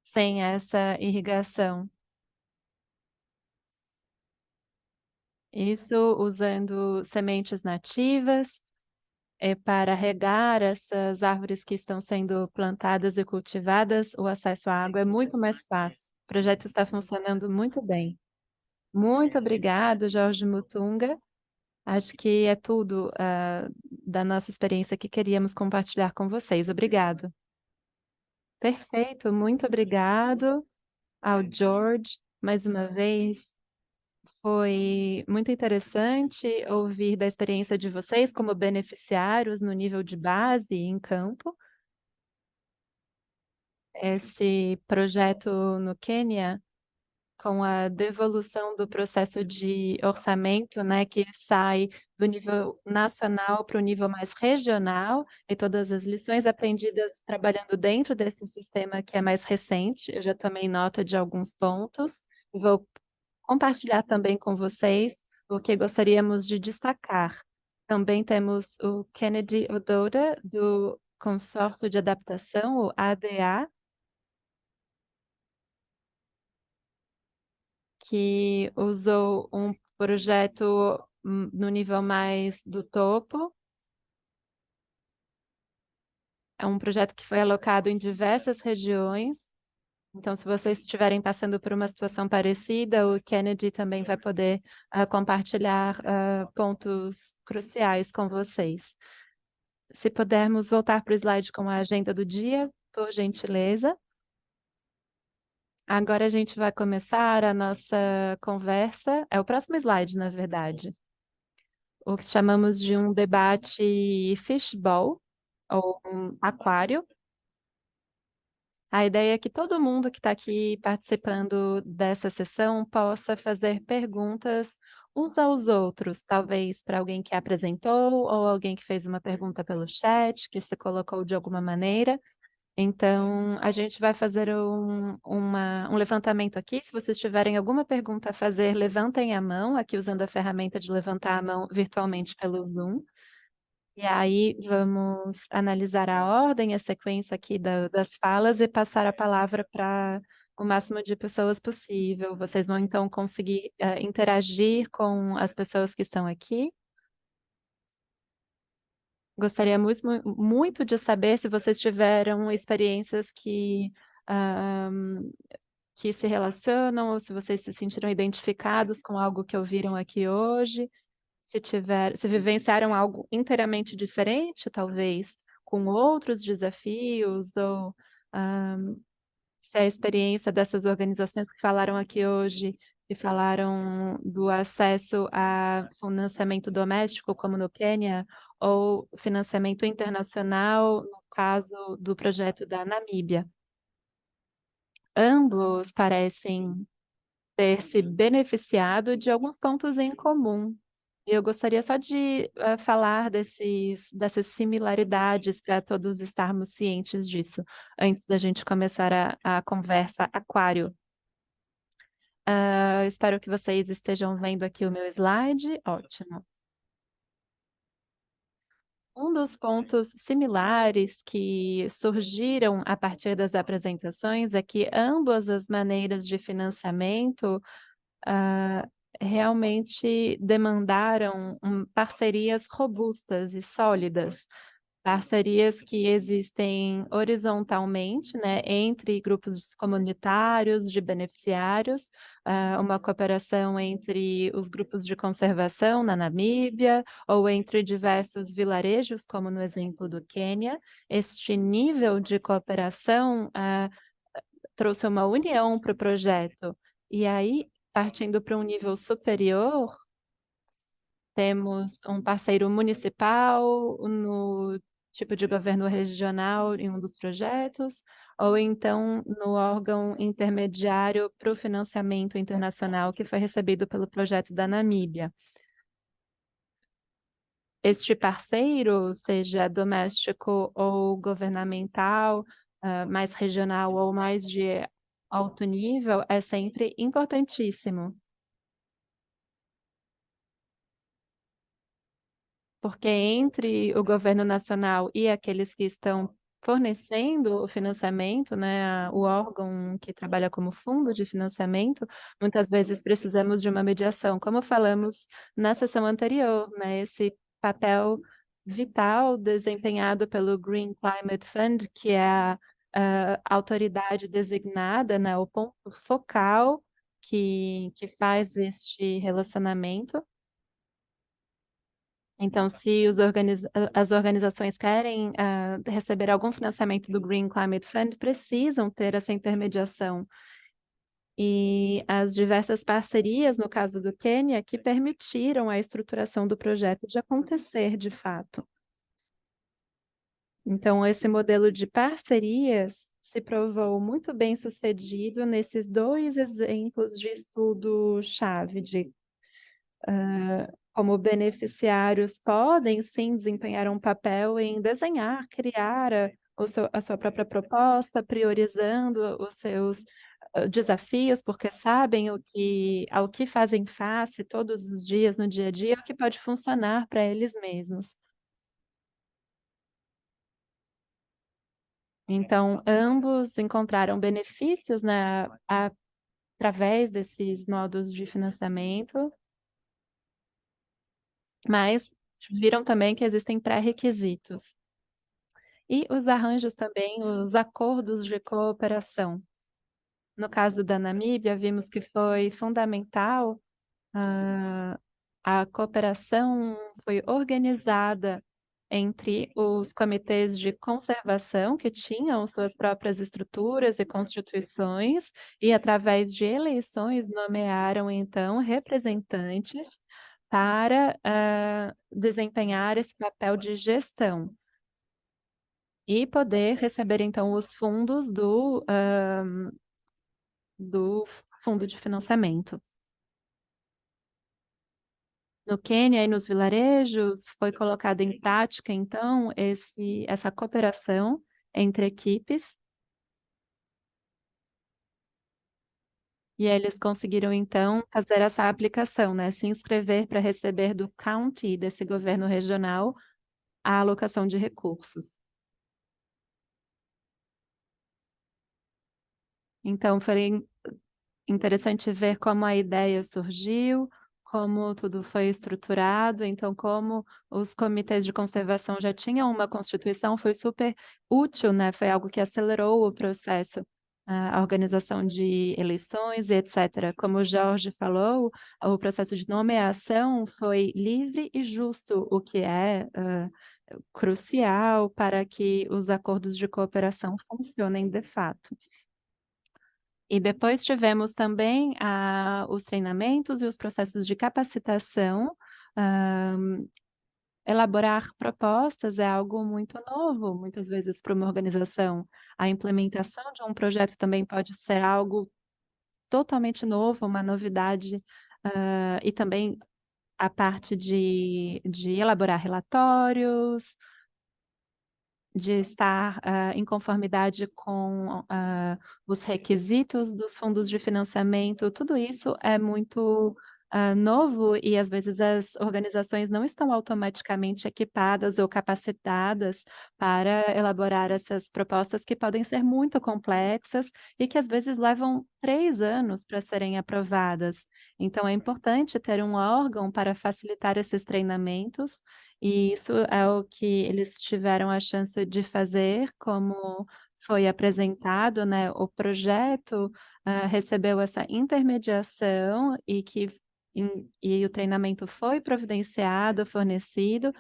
Speaker 2: sem essa irrigação. Isso usando sementes nativas, para regar essas árvores que estão sendo plantadas e cultivadas, o acesso à água é muito mais fácil. O projeto está funcionando muito bem. Muito obrigado, Jorge Mutunga. Acho que é tudo, da nossa experiência que queríamos compartilhar com vocês. Obrigado. Perfeito, muito obrigado ao George, mais uma vez. Foi muito interessante ouvir da experiência de vocês como beneficiários no nível de base em campo. Esse projeto no Quênia, com a devolução do processo de orçamento, né, que sai do nível nacional para o nível mais regional, e todas as lições aprendidas trabalhando dentro desse sistema que é mais recente. Eu já tomei nota de alguns pontos, e vou compartilhar também com vocês o que gostaríamos de destacar. Também temos o Kennedy Ododa, do Consórcio de Adaptação, o ADA, que usou um projeto no nível mais do topo. É um projeto que foi alocado em diversas regiões. Então, se vocês estiverem passando por uma situação parecida, o Kennedy também vai poder compartilhar pontos cruciais com vocês. Se pudermos voltar para o slide com a agenda do dia, por gentileza. Agora a gente vai começar a nossa conversa. É o próximo slide, na verdade. O que chamamos de um debate fishbowl, ou um aquário. A ideia é que todo mundo que está aqui participando dessa sessão possa fazer perguntas uns aos outros, talvez para alguém que apresentou ou alguém que fez uma pergunta pelo chat, que se colocou de alguma maneira. Então, a gente vai fazer um levantamento aqui. Se vocês tiverem alguma pergunta a fazer, levantem a mão, aqui usando a ferramenta de levantar a mão virtualmente pelo Zoom. E aí vamos analisar a ordem, a sequência aqui das falas e passar a palavra para o máximo de pessoas possível. Vocês vão então conseguir interagir com as pessoas que estão aqui. Gostaria muito de saber se vocês tiveram experiências que que se relacionam ou se vocês se sentiram identificados com algo que ouviram aqui hoje. Se vivenciaram algo inteiramente diferente, talvez, com outros desafios ou, hã, se a experiência dessas organizações que falaram aqui hoje e falaram do acesso a financiamento doméstico, como no Quênia, ou financiamento internacional, no caso do projeto da Namíbia. Ambos parecem ter se beneficiado de alguns pontos em comum. Eu gostaria só de, falar dessas similaridades para todos estarmos cientes disso, antes da gente começar a conversa aquário. Espero que vocês estejam vendo aqui o meu slide. Ótimo. Um dos pontos similares que surgiram a partir das apresentações é que ambas as maneiras de financiamento ah, realmente demandaram parcerias robustas e sólidas, parcerias que existem horizontalmente, né, entre grupos comunitários de beneficiários, uma cooperação entre os grupos de conservação na Namíbia ou entre diversos vilarejos, como no exemplo do Quênia. Este nível de cooperação, trouxe uma união para o projeto. E aí, partindo para um nível superior, temos um parceiro municipal no tipo de governo regional em um dos projetos, ou então no órgão intermediário para o financiamento internacional que foi recebido pelo projeto da Namíbia. Este parceiro, seja doméstico ou governamental, mais regional ou mais de alto nível, é sempre importantíssimo. Porque entre o governo nacional e aqueles que estão fornecendo o financiamento, né, o órgão que trabalha como fundo de financiamento, muitas vezes precisamos de uma mediação, como falamos na sessão anterior, né, esse papel vital desempenhado pelo Green Climate Fund, que é a autoridade designada, né, o ponto focal que faz este relacionamento. Então, se as organizações querem, receber algum financiamento do Green Climate Fund, precisam ter essa intermediação. E as diversas parcerias, no caso do Quênia, que permitiram a estruturação do projeto de acontecer de fato. Então, esse modelo de parcerias se provou muito bem-sucedido nesses 2 exemplos de estudo-chave de como beneficiários podem sim desempenhar um papel em desenhar, criar a sua própria proposta, priorizando os seus desafios, porque sabem ao que fazem face todos os dias, no dia a dia, o que pode funcionar para eles mesmos. Então, ambos encontraram benefícios, né, através desses modos de financiamento. Mas viram também que existem pré-requisitos. E os arranjos também, os acordos de cooperação. No caso da Namíbia, vimos que foi fundamental, a cooperação foi organizada entre os comitês de conservação, que tinham suas próprias estruturas e constituições, e através de eleições nomearam, então, representantes para, desempenhar esse papel de gestão. E poder receber, então, os fundos do fundo de financiamento. No Quênia e nos vilarejos, foi colocada em prática, então, essa cooperação entre equipes. E eles conseguiram, então, fazer essa aplicação, né, se inscrever para receber do county, desse governo regional, a alocação de recursos. Então foi interessante ver como a ideia surgiu, como tudo foi estruturado, então como os comitês de conservação já tinham uma constituição, foi super útil, né, foi algo que acelerou o processo. a organização de eleições e etc. Como o Jorge falou, o processo de nomeação foi livre e justo, o que é crucial para que os acordos de cooperação funcionem de fato. E depois tivemos também os treinamentos e os processos de capacitação. Elaborar propostas é algo muito novo, muitas vezes, para uma organização. A implementação de um projeto também pode ser algo totalmente novo, uma novidade, e também a parte de elaborar relatórios, de estar, em conformidade com, os requisitos dos fundos de financiamento, tudo isso é muito, novo e às vezes as organizações não estão automaticamente equipadas ou capacitadas para elaborar essas propostas que podem ser muito complexas e que às vezes levam 3 anos para serem aprovadas. Então é importante ter um órgão para facilitar esses treinamentos e isso é o que eles tiveram a chance de fazer, como foi apresentado, né, o projeto, recebeu essa intermediação e o treinamento foi providenciado, fornecido,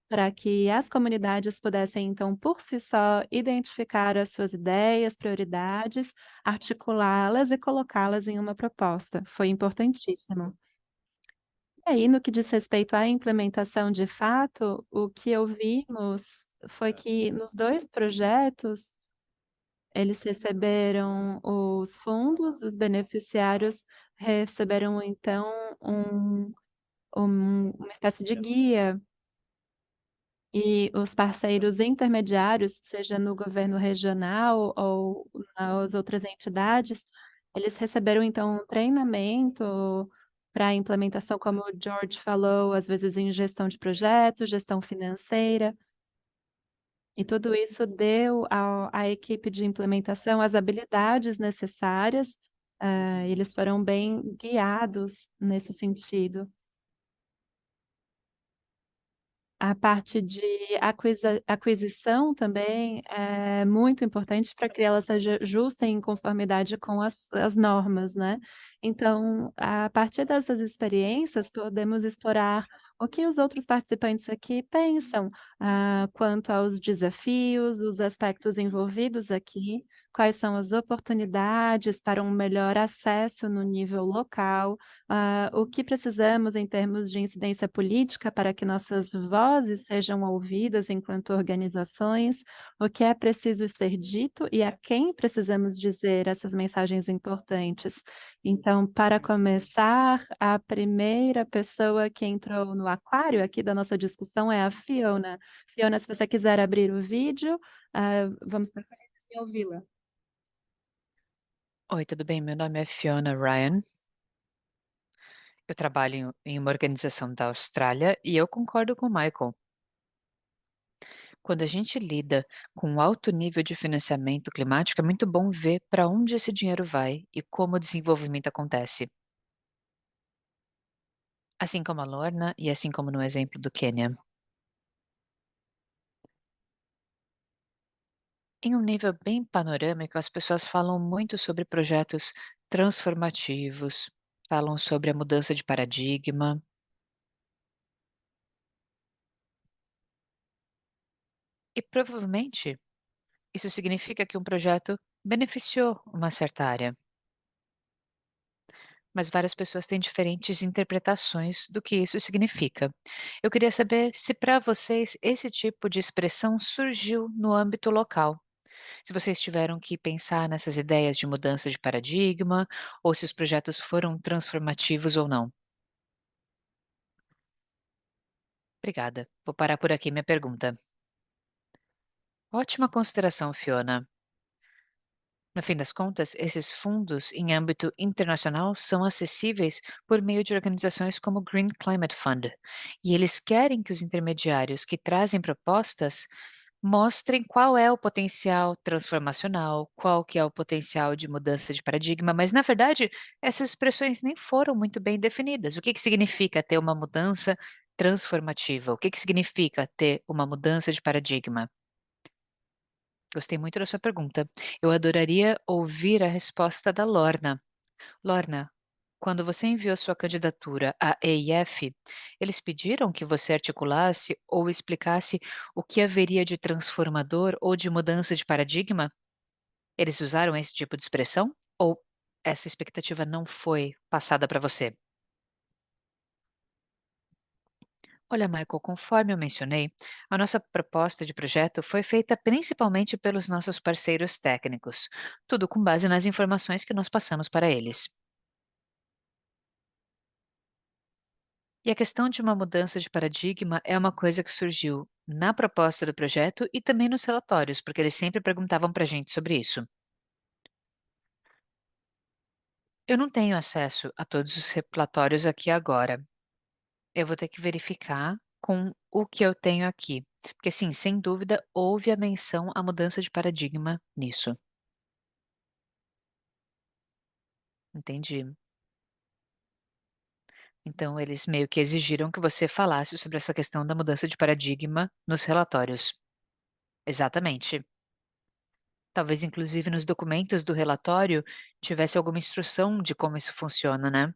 Speaker 2: para que as comunidades pudessem, então, por si só, identificar as suas ideias, prioridades, articulá-las e colocá-las em uma proposta. Foi importantíssimo. E aí, no que diz respeito à implementação de fato, o que ouvimos foi que nos 2 projetos, eles receberam os fundos, os beneficiários receberam então um uma espécie de guia e os parceiros intermediários, seja no governo regional ou nas outras entidades, eles receberam então um treinamento para a implementação, como o George falou, às vezes em gestão de projetos, gestão financeira, e tudo isso deu à equipe de implementação as habilidades necessárias, eles foram bem guiados nesse sentido. A parte de aquisição também é muito importante para que ela seja justa e em conformidade com as normas, né. Então, a partir dessas experiências, podemos explorar o que os outros participantes aqui pensam, quanto aos desafios, os aspectos envolvidos aqui, quais são as oportunidades para um melhor acesso no nível local, o que precisamos em termos de incidência política para que nossas vozes sejam ouvidas enquanto organizações, o que é preciso ser dito e a quem precisamos dizer essas mensagens importantes. Então, para começar, a primeira pessoa que entrou no aquário aqui da nossa discussão é a Fiona. Fiona, se você quiser abrir o vídeo, vamos estar felizes em ouvi-la.
Speaker 3: Oi, tudo bem? Meu nome é Fiona Ryan. Eu trabalho em uma organização da Austrália e eu concordo com o Michael. Quando a gente lida com um alto nível de financiamento climático, é muito bom ver para onde esse dinheiro vai e como o desenvolvimento acontece. Assim como a Lorna e assim como no exemplo do Quênia. Em um nível bem panorâmico, as pessoas falam muito sobre projetos transformativos, falam sobre a mudança de paradigma, e provavelmente isso significa que um projeto beneficiou uma certa área. Mas várias pessoas têm diferentes interpretações do que isso significa. Eu queria saber se para vocês esse tipo de expressão surgiu no âmbito local. Se vocês tiveram que pensar nessas ideias de mudança de paradigma, ou se os projetos foram transformativos ou não. Obrigada. Vou parar por aqui minha pergunta. Ótima consideração, Fiona. No fim das contas, esses fundos em âmbito internacional são acessíveis por meio de organizações como o Green Climate Fund, e eles querem que os intermediários que trazem propostas mostrem qual é o potencial transformacional, qual que é o potencial de mudança de paradigma, mas na verdade essas expressões nem foram muito bem definidas. O que que significa ter uma mudança transformativa? O que que significa ter uma mudança de paradigma? Gostei muito da sua pergunta. Eu adoraria ouvir a resposta da Lorna. Lorna, quando você enviou sua candidatura à EIF, eles pediram que você articulasse ou explicasse o que haveria de transformador ou de mudança de paradigma? Eles usaram esse tipo de expressão? Ou essa expectativa não foi passada para você? Olha, Michael, conforme eu mencionei, a nossa proposta de projeto foi feita principalmente pelos nossos parceiros técnicos, tudo com base nas informações que nós passamos para eles. E a questão de uma mudança de paradigma é uma coisa que surgiu na proposta do projeto e também nos relatórios, porque eles sempre perguntavam para a gente sobre isso. Eu não tenho acesso a todos os relatórios aqui agora. Eu vou ter que verificar com o que eu tenho aqui. Porque, sim, sem dúvida, houve a menção à mudança de paradigma nisso. Entendi. Então, eles meio que exigiram que você falasse sobre essa questão da mudança de paradigma nos relatórios. Exatamente. Talvez, inclusive, nos documentos do relatório tivesse alguma instrução de como isso funciona, né?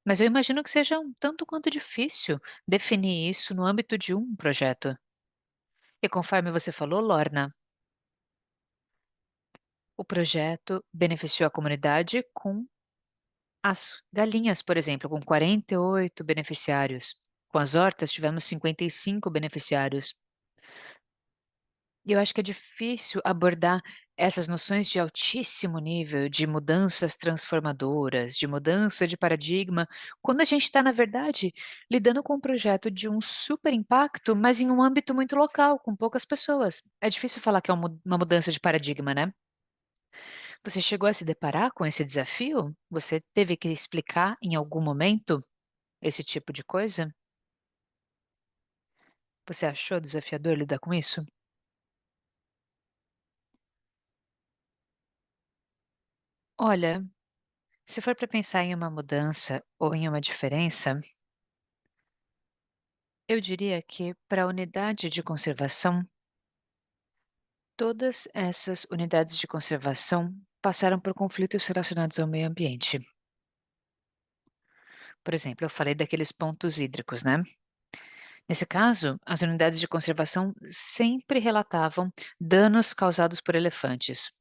Speaker 3: Mas eu imagino que seja um tanto quanto difícil definir isso no âmbito de um projeto. E conforme você falou, Lorna, o projeto beneficiou a comunidade com as galinhas, por exemplo, com 48 beneficiários. Com as hortas, tivemos 55 beneficiários. E eu acho que é difícil abordar essas noções de altíssimo nível, de mudanças transformadoras, de mudança de paradigma, quando a gente está, na verdade, lidando com um projeto de um super impacto, mas em um âmbito muito local, com poucas pessoas. É difícil falar que é uma mudança de paradigma, né? Você chegou a se deparar com esse desafio? Você teve que explicar em algum momento esse tipo de coisa? Você achou desafiador lidar com isso? Olha, se for para pensar em uma mudança ou em uma diferença, eu diria que para a unidade de conservação, todas essas unidades de conservação passaram por conflitos relacionados ao meio ambiente. Por exemplo, eu falei daqueles pontos hídricos, né? Nesse caso, as unidades de conservação sempre relatavam danos causados por elefantes,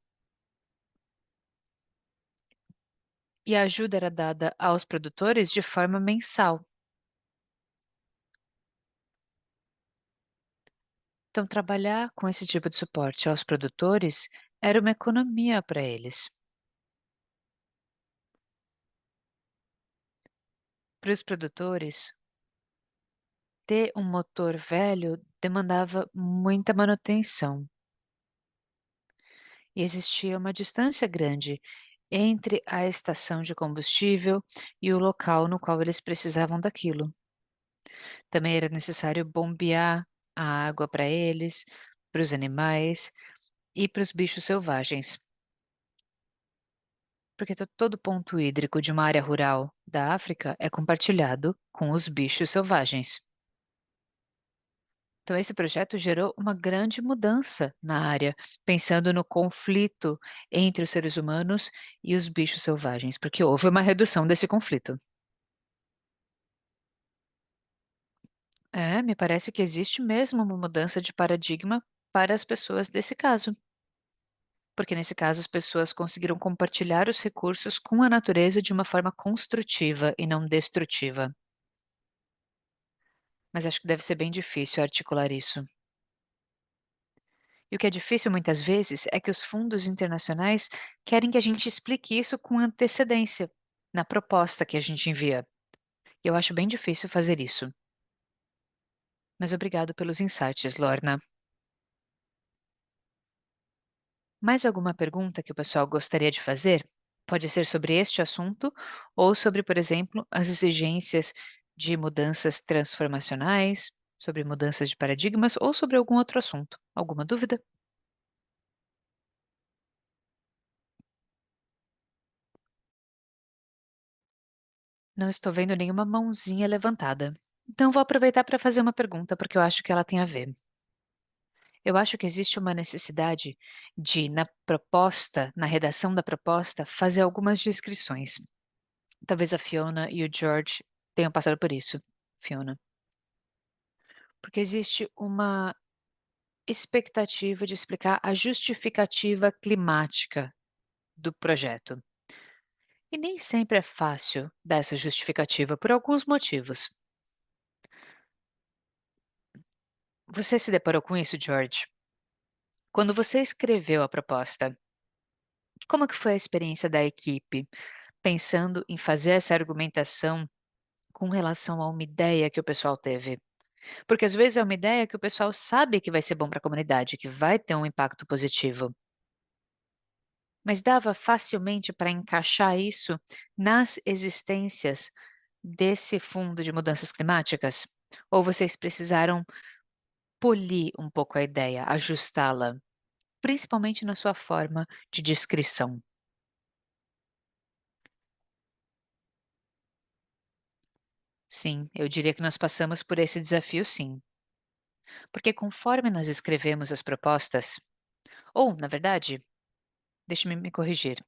Speaker 3: e a ajuda era dada aos produtores de forma mensal. Então, trabalhar com esse tipo de suporte aos produtores era uma economia para eles. Para os produtores, ter um motor velho demandava muita manutenção e existia uma distância grande entre a estação de combustível e o local no qual eles precisavam daquilo. Também era necessário bombear a água para eles, para os animais e para os bichos selvagens, porque todo ponto hídrico de uma área rural da África é compartilhado com os bichos selvagens. Então, esse projeto gerou uma grande mudança na área, pensando no conflito entre os seres humanos e os bichos selvagens, porque houve uma redução desse conflito. É, me parece que existe mesmo uma mudança de paradigma para as pessoas desse caso, porque nesse caso as pessoas conseguiram compartilhar os recursos com a natureza de uma forma construtiva e não destrutiva. Mas acho que deve ser bem difícil articular isso. E o que é difícil muitas vezes é que os fundos internacionais querem que a gente explique isso com antecedência, na proposta que a gente envia. Eu acho bem difícil fazer isso. Mas obrigado pelos insights, Lorna. Mais alguma pergunta que o pessoal gostaria de fazer? Pode ser sobre este assunto ou sobre, por exemplo, as exigências de mudanças transformacionais, sobre mudanças de paradigmas ou sobre algum outro assunto. Alguma dúvida? Não estou vendo nenhuma mãozinha levantada. Então vou aproveitar para fazer uma pergunta porque eu acho que ela tem a ver. Eu acho que existe uma necessidade de, na proposta, na redação da proposta, fazer algumas descrições. Talvez a Fiona e o George tenham passado por isso, Fiona. Porque existe uma expectativa de explicar a justificativa climática do projeto. E nem sempre é fácil dar essa justificativa por alguns motivos. Você se deparou com isso, George? Quando você escreveu a proposta, como que foi a experiência da equipe, pensando em fazer essa argumentação com relação a uma ideia que o pessoal teve? Porque às vezes é uma ideia que o pessoal sabe que vai ser bom para a comunidade, que vai ter um impacto positivo. Mas dava facilmente para encaixar isso nas existências desse fundo de mudanças climáticas? Ou vocês precisaram polir um pouco a ideia, ajustá-la, principalmente na sua forma de descrição? Sim, eu diria que nós passamos por esse desafio, sim. Porque conforme nós escrevemos as propostas, ou, na verdade, deixe-me me corrigir.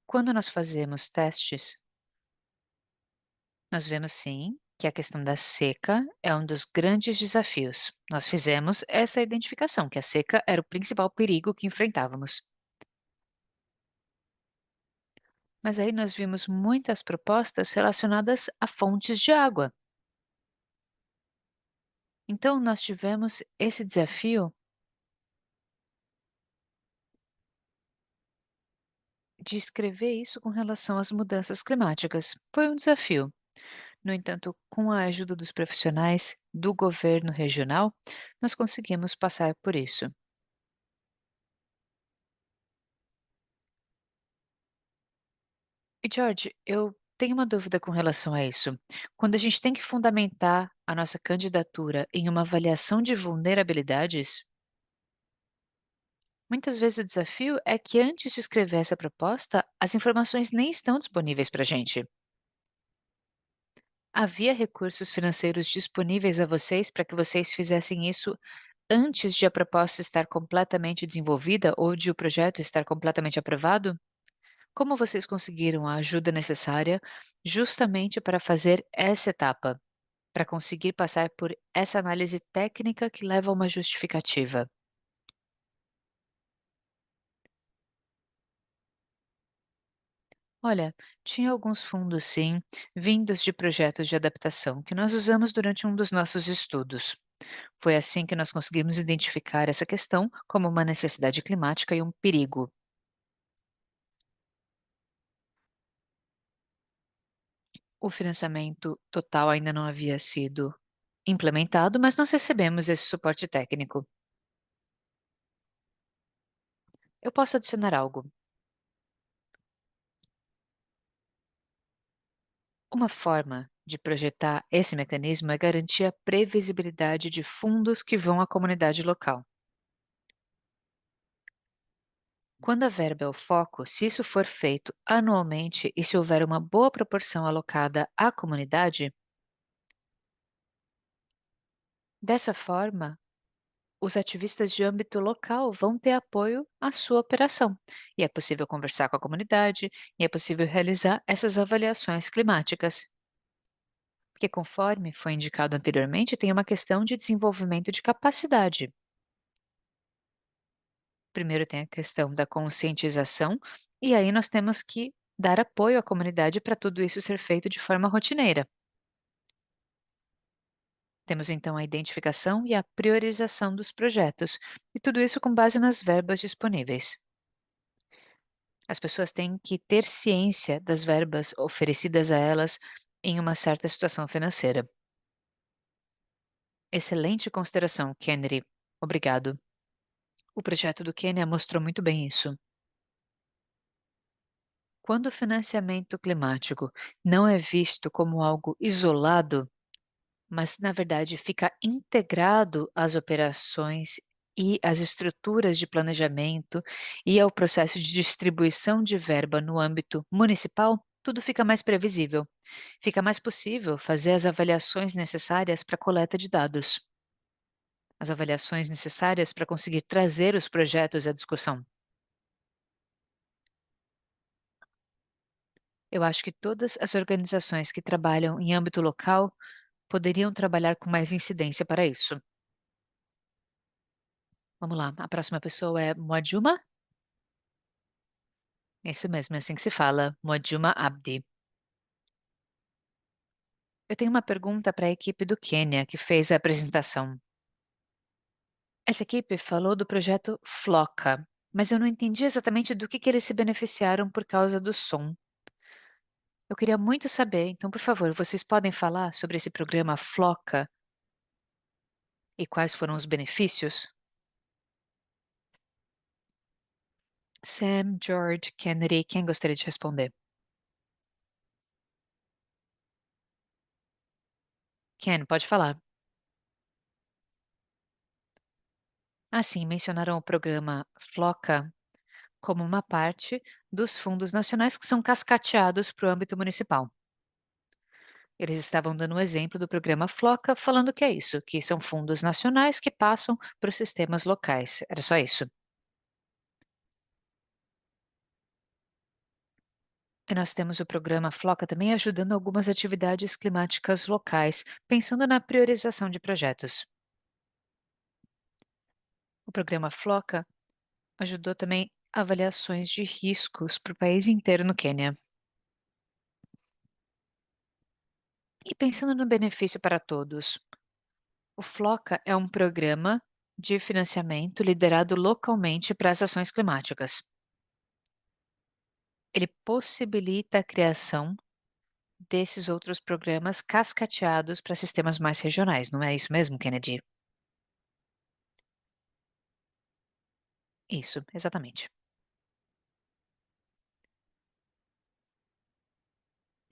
Speaker 3: Quando nós fazemos testes, nós vemos sim que a questão da seca é um dos grandes desafios. Nós fizemos essa identificação, que a seca era o principal perigo que enfrentávamos. Mas aí nós vimos muitas propostas relacionadas a fontes de água. Então nós tivemos esse desafio de escrever isso com relação às mudanças climáticas. Foi um desafio. No entanto, com a ajuda dos profissionais do governo regional, nós conseguimos passar por isso. E George, eu tenho uma dúvida com relação a isso. Quando a gente tem que fundamentar a nossa candidatura em uma avaliação de vulnerabilidades, muitas vezes o desafio é que antes de escrever essa proposta, as informações nem estão disponíveis para a gente. Havia recursos financeiros disponíveis a vocês para que vocês fizessem isso antes de a proposta estar completamente desenvolvida ou de o projeto estar completamente aprovado? Como vocês conseguiram a ajuda necessária justamente para fazer essa etapa, para conseguir passar por essa análise técnica que leva a uma justificativa? Olha, tinha alguns fundos, sim, vindos de projetos de adaptação que nós usamos durante um dos nossos estudos. Foi assim que nós conseguimos identificar essa questão como uma necessidade climática e um perigo. O financiamento total ainda não havia sido implementado, mas nós recebemos esse suporte técnico. Eu posso adicionar algo. Uma forma de projetar esse mecanismo é garantir a previsibilidade de fundos que vão à comunidade local. Quando a verba é o foco, se isso for feito anualmente e se houver uma boa proporção alocada à comunidade, dessa forma, os ativistas de âmbito local vão ter apoio à sua operação. E é possível conversar com a comunidade e é possível realizar essas avaliações climáticas. Porque, conforme foi indicado anteriormente, tem uma questão de desenvolvimento de capacidade. Primeiro tem a questão da conscientização, e aí nós temos que dar apoio à comunidade para tudo isso ser feito de forma rotineira. Temos então a identificação e a priorização dos projetos, e tudo isso com base nas verbas disponíveis. As pessoas têm que ter ciência das verbas oferecidas a elas em uma certa situação financeira. Excelente consideração, Kennedy. Obrigado. O projeto do Quênia mostrou muito bem isso. Quando o financiamento climático não é visto como algo isolado, mas na verdade fica integrado às operações e às estruturas de planejamento e ao processo de distribuição de verba no âmbito municipal, tudo fica mais previsível. Fica mais possível fazer as avaliações necessárias para a coleta de dados, as avaliações necessárias para conseguir trazer os projetos à discussão. Eu acho que todas as organizações que trabalham em âmbito local poderiam trabalhar com mais incidência para isso. Vamos lá, a próxima pessoa é Moadjuma? É isso mesmo, é assim que se fala, Moadjuma Abdi. Eu tenho uma pergunta para a equipe do Quênia que fez a apresentação. Essa equipe falou do projeto Floca, mas eu não entendi exatamente do que eles se beneficiaram por causa do som. Eu queria muito saber, então, por favor, vocês podem falar sobre esse programa Floca e quais foram os benefícios? Sam, George, Kennedy, quem gostaria de responder? Ken, pode falar. Ah, sim, mencionaram o programa Floca como uma parte dos fundos nacionais que são cascateados para o âmbito municipal. Eles estavam dando um exemplo do programa Floca, falando que é isso, que são fundos nacionais que passam para os sistemas locais. Era só isso. E nós temos o programa Floca também ajudando algumas atividades climáticas locais, pensando na priorização de projetos. O programa Floca ajudou também avaliações de riscos para o país inteiro no Quênia. E pensando no benefício para todos, o Floca é um programa de financiamento liderado localmente para as ações climáticas. Ele possibilita a criação desses outros programas cascateados para sistemas mais regionais, não é isso mesmo, Kennedy? Isso, exatamente.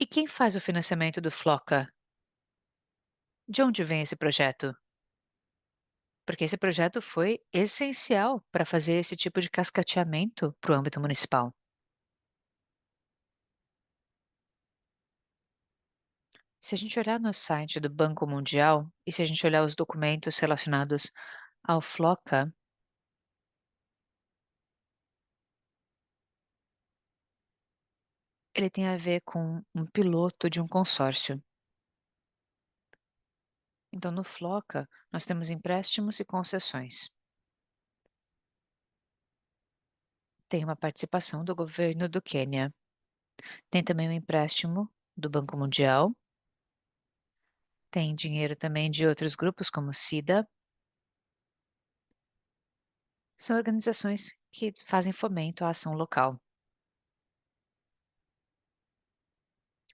Speaker 3: E quem faz o financiamento do Floca? De onde vem esse projeto? Porque esse projeto foi essencial para fazer esse tipo de cascateamento para o âmbito municipal. Se a gente olhar no site do Banco Mundial e se a gente olhar os documentos relacionados ao Floca, ele tem a ver com um piloto de um consórcio. Então, no Floca, nós temos empréstimos e concessões. Tem uma participação do governo do Quênia. Tem também um empréstimo do Banco Mundial. Tem dinheiro também de outros grupos, como o SIDA. São organizações que fazem fomento à ação local.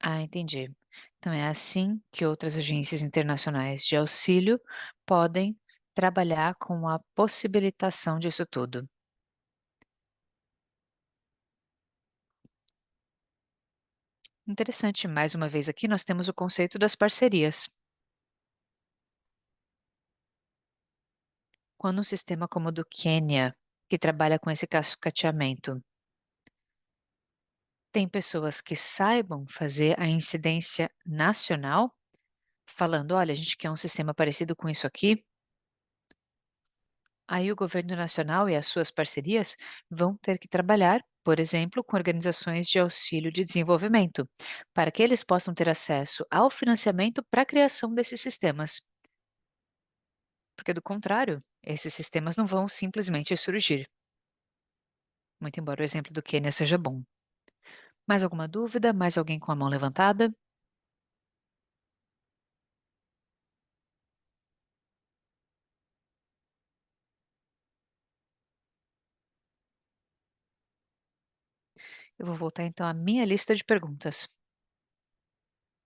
Speaker 3: Ah, entendi. Então é assim que outras agências internacionais de auxílio podem trabalhar com a possibilitação disso tudo. Interessante, mais uma vez aqui nós temos o conceito das parcerias. Quando um sistema como o do Quênia, que trabalha com esse cascateamento, tem pessoas que saibam fazer a incidência nacional, falando: olha, a gente quer um sistema parecido com isso aqui. Aí o governo nacional e as suas parcerias vão ter que trabalhar, por exemplo, com organizações de auxílio de desenvolvimento, para que eles possam ter acesso ao financiamento para a criação desses sistemas. Porque, do contrário, esses sistemas não vão simplesmente surgir. Muito embora o exemplo do Quênia seja bom. Mais alguma dúvida? Mais alguém com a mão levantada? Eu vou voltar então à minha lista de perguntas,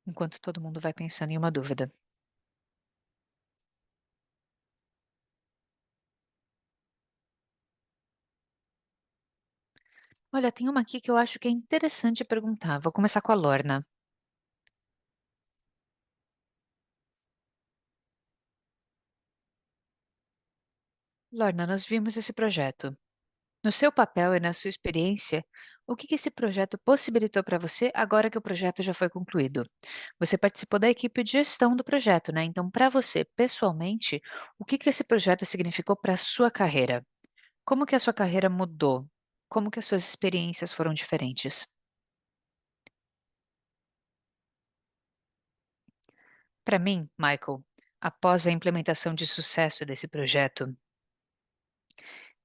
Speaker 3: enquanto todo mundo vai pensando em uma dúvida. Olha, tem uma aqui que eu acho que é interessante perguntar. Vou começar com a Lorna. Lorna, nós vimos esse projeto. No seu papel e na sua experiência, O que que esse projeto possibilitou para você agora que o projeto já foi concluído? Você participou da equipe de gestão do projeto, né? Então, para você, pessoalmente, o que que esse projeto significou para a sua carreira? Como que a sua carreira mudou? Como que as suas experiências foram diferentes? Para mim, Michael, após a implementação de sucesso desse projeto,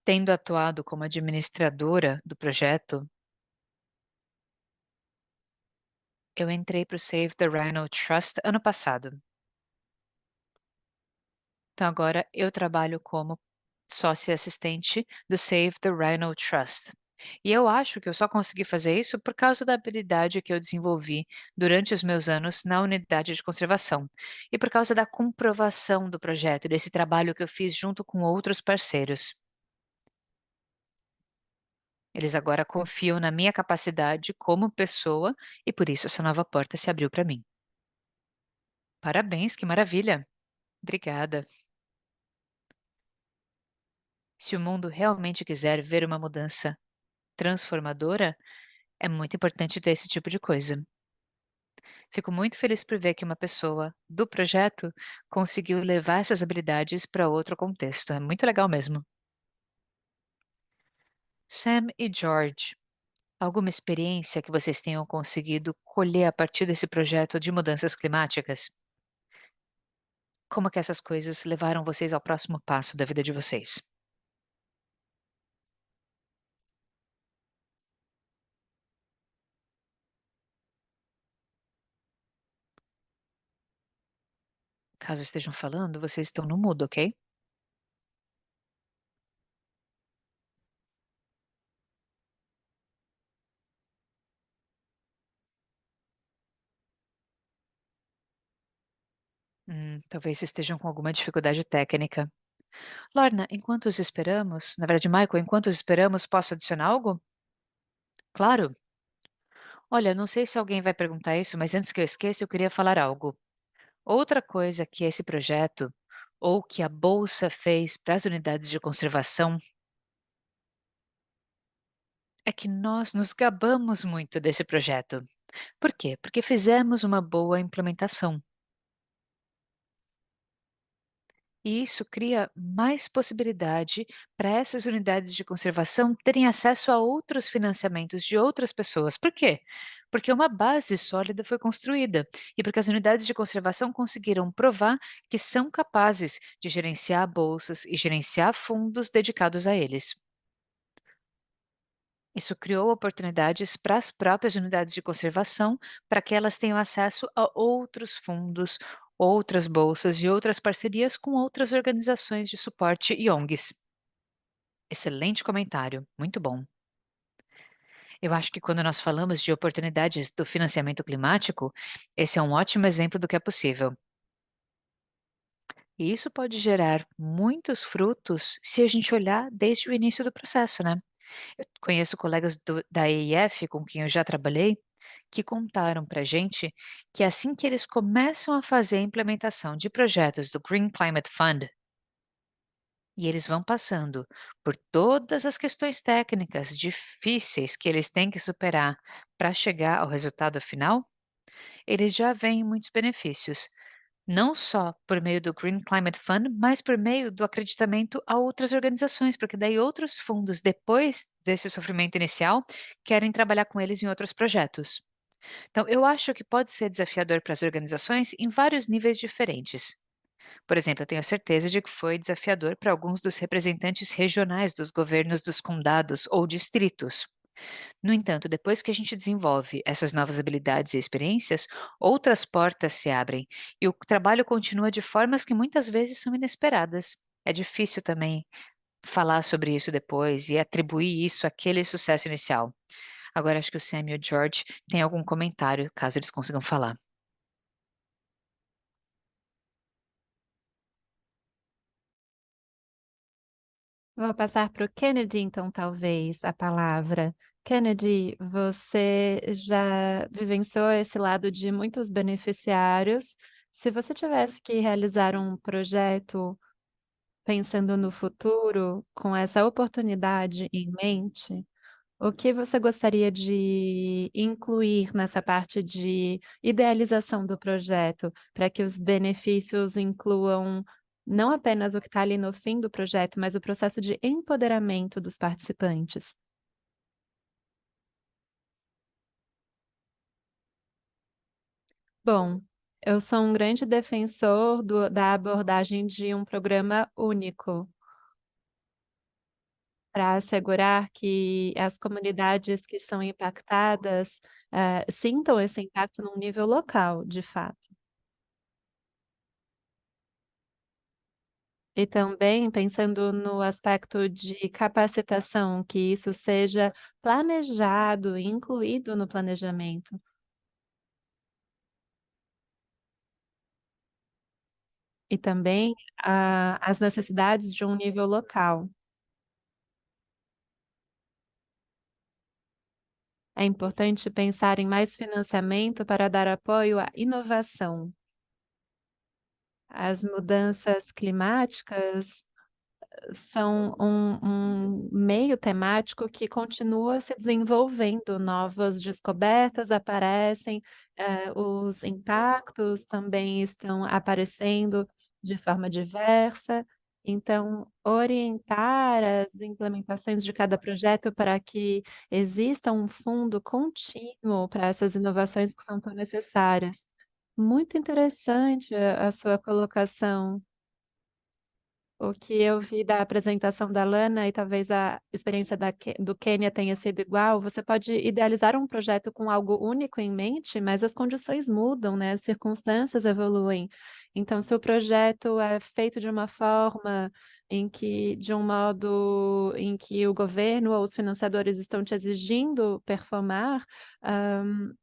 Speaker 3: tendo atuado como administradora do projeto, eu entrei para o Save the Rhino Trust ano passado. Então agora eu trabalho como sócia assistente do Save the Rhino Trust. E eu acho que eu só consegui fazer isso por causa da habilidade que eu desenvolvi durante os meus anos na unidade de conservação e por causa da comprovação do projeto, desse trabalho que eu fiz junto com outros parceiros. Eles agora confiam na minha capacidade como pessoa e por isso essa nova porta se abriu para mim. Parabéns, que maravilha! Obrigada. Se o mundo realmente quiser ver uma mudança transformadora, é muito importante ter esse tipo de coisa. Fico muito feliz por ver que uma pessoa do projeto conseguiu levar essas habilidades para outro contexto. É muito legal mesmo. Sam e George, alguma experiência que vocês tenham conseguido colher a partir desse projeto de mudanças climáticas? Como que essas coisas levaram vocês ao próximo passo da vida de vocês? Caso estejam falando, vocês estão no mudo, ok? Talvez estejam com alguma dificuldade técnica. Lorna, enquanto os esperamos, na verdade, Michael, enquanto os esperamos, posso adicionar algo? Claro. Olha, não sei se alguém vai perguntar isso, mas antes que eu esqueça, eu queria falar algo. Outra coisa que esse projeto, ou que a Bolsa fez para as unidades de conservação, é que nós nos gabamos muito desse projeto. Por quê? Porque fizemos uma boa implementação. E isso cria mais possibilidade para essas unidades de conservação terem acesso a outros financiamentos de outras pessoas. Por quê? Porque uma base sólida foi construída e porque as unidades de conservação conseguiram provar que são capazes de gerenciar bolsas e gerenciar fundos dedicados a eles. Isso criou oportunidades para as próprias unidades de conservação, para que elas tenham acesso a outros fundos, outras bolsas e outras parcerias com outras organizações de suporte e ONGs. Excelente comentário, muito bom. Eu acho que quando nós falamos de oportunidades do financiamento climático, esse é um ótimo exemplo do que é possível. E isso pode gerar muitos frutos se a gente olhar desde o início do processo, né? Eu conheço colegas da EIF com quem eu já trabalhei que contaram para gente que assim que eles começam a fazer a implementação de projetos do Green Climate Fund e eles vão passando por todas as questões técnicas difíceis que eles têm que superar para chegar ao resultado final, eles já veem muitos benefícios, não só por meio do Green Climate Fund, mas por meio do acreditamento a outras organizações, porque daí outros fundos, depois desse sofrimento inicial, querem trabalhar com eles em outros projetos. Então, eu acho que pode ser desafiador para as organizações em vários níveis diferentes. Por exemplo, eu tenho certeza de que foi desafiador para alguns dos representantes regionais dos governos dos condados ou distritos. No entanto, depois que a gente desenvolve essas novas habilidades e experiências, outras portas se abrem e o trabalho continua de formas que muitas vezes são inesperadas. É difícil também falar sobre isso depois e atribuir isso àquele sucesso inicial. Agora, acho que o Sam e o George têm algum comentário, caso eles consigam falar.
Speaker 2: Vou passar para o Kennedy, então, talvez, a palavra. Kennedy, você já vivenciou esse lado de muitos beneficiários. Se você tivesse que realizar um projeto pensando no futuro, com essa oportunidade em mente, O que você gostaria de incluir nessa parte de idealização do projeto, para que os benefícios incluam não apenas o que está ali no fim do projeto, mas o processo de empoderamento dos participantes? Bom, eu sou um grande defensor da abordagem de um programa único, para assegurar que as comunidades que são impactadas, sintam esse impacto num nível local, de fato. E também pensando no aspecto de capacitação, que isso seja planejado e incluído no planejamento. E também, as necessidades de um nível local. É importante pensar em mais financiamento para dar apoio à inovação. As mudanças climáticas são um meio temático que continua se desenvolvendo, novas descobertas aparecem, os impactos também estão aparecendo de forma diversa, então orientar as implementações de cada projeto para que exista um fundo contínuo para essas inovações que são tão necessárias. Muito interessante a sua colocação. O que eu vi da apresentação da Lana e talvez a experiência do Quênia tenha sido igual, você pode idealizar um projeto com algo único em mente, mas as condições mudam, né, as circunstâncias evoluem. Então, se o projeto é feito de uma forma de um modo em que o governo ou os financiadores estão te exigindo performar,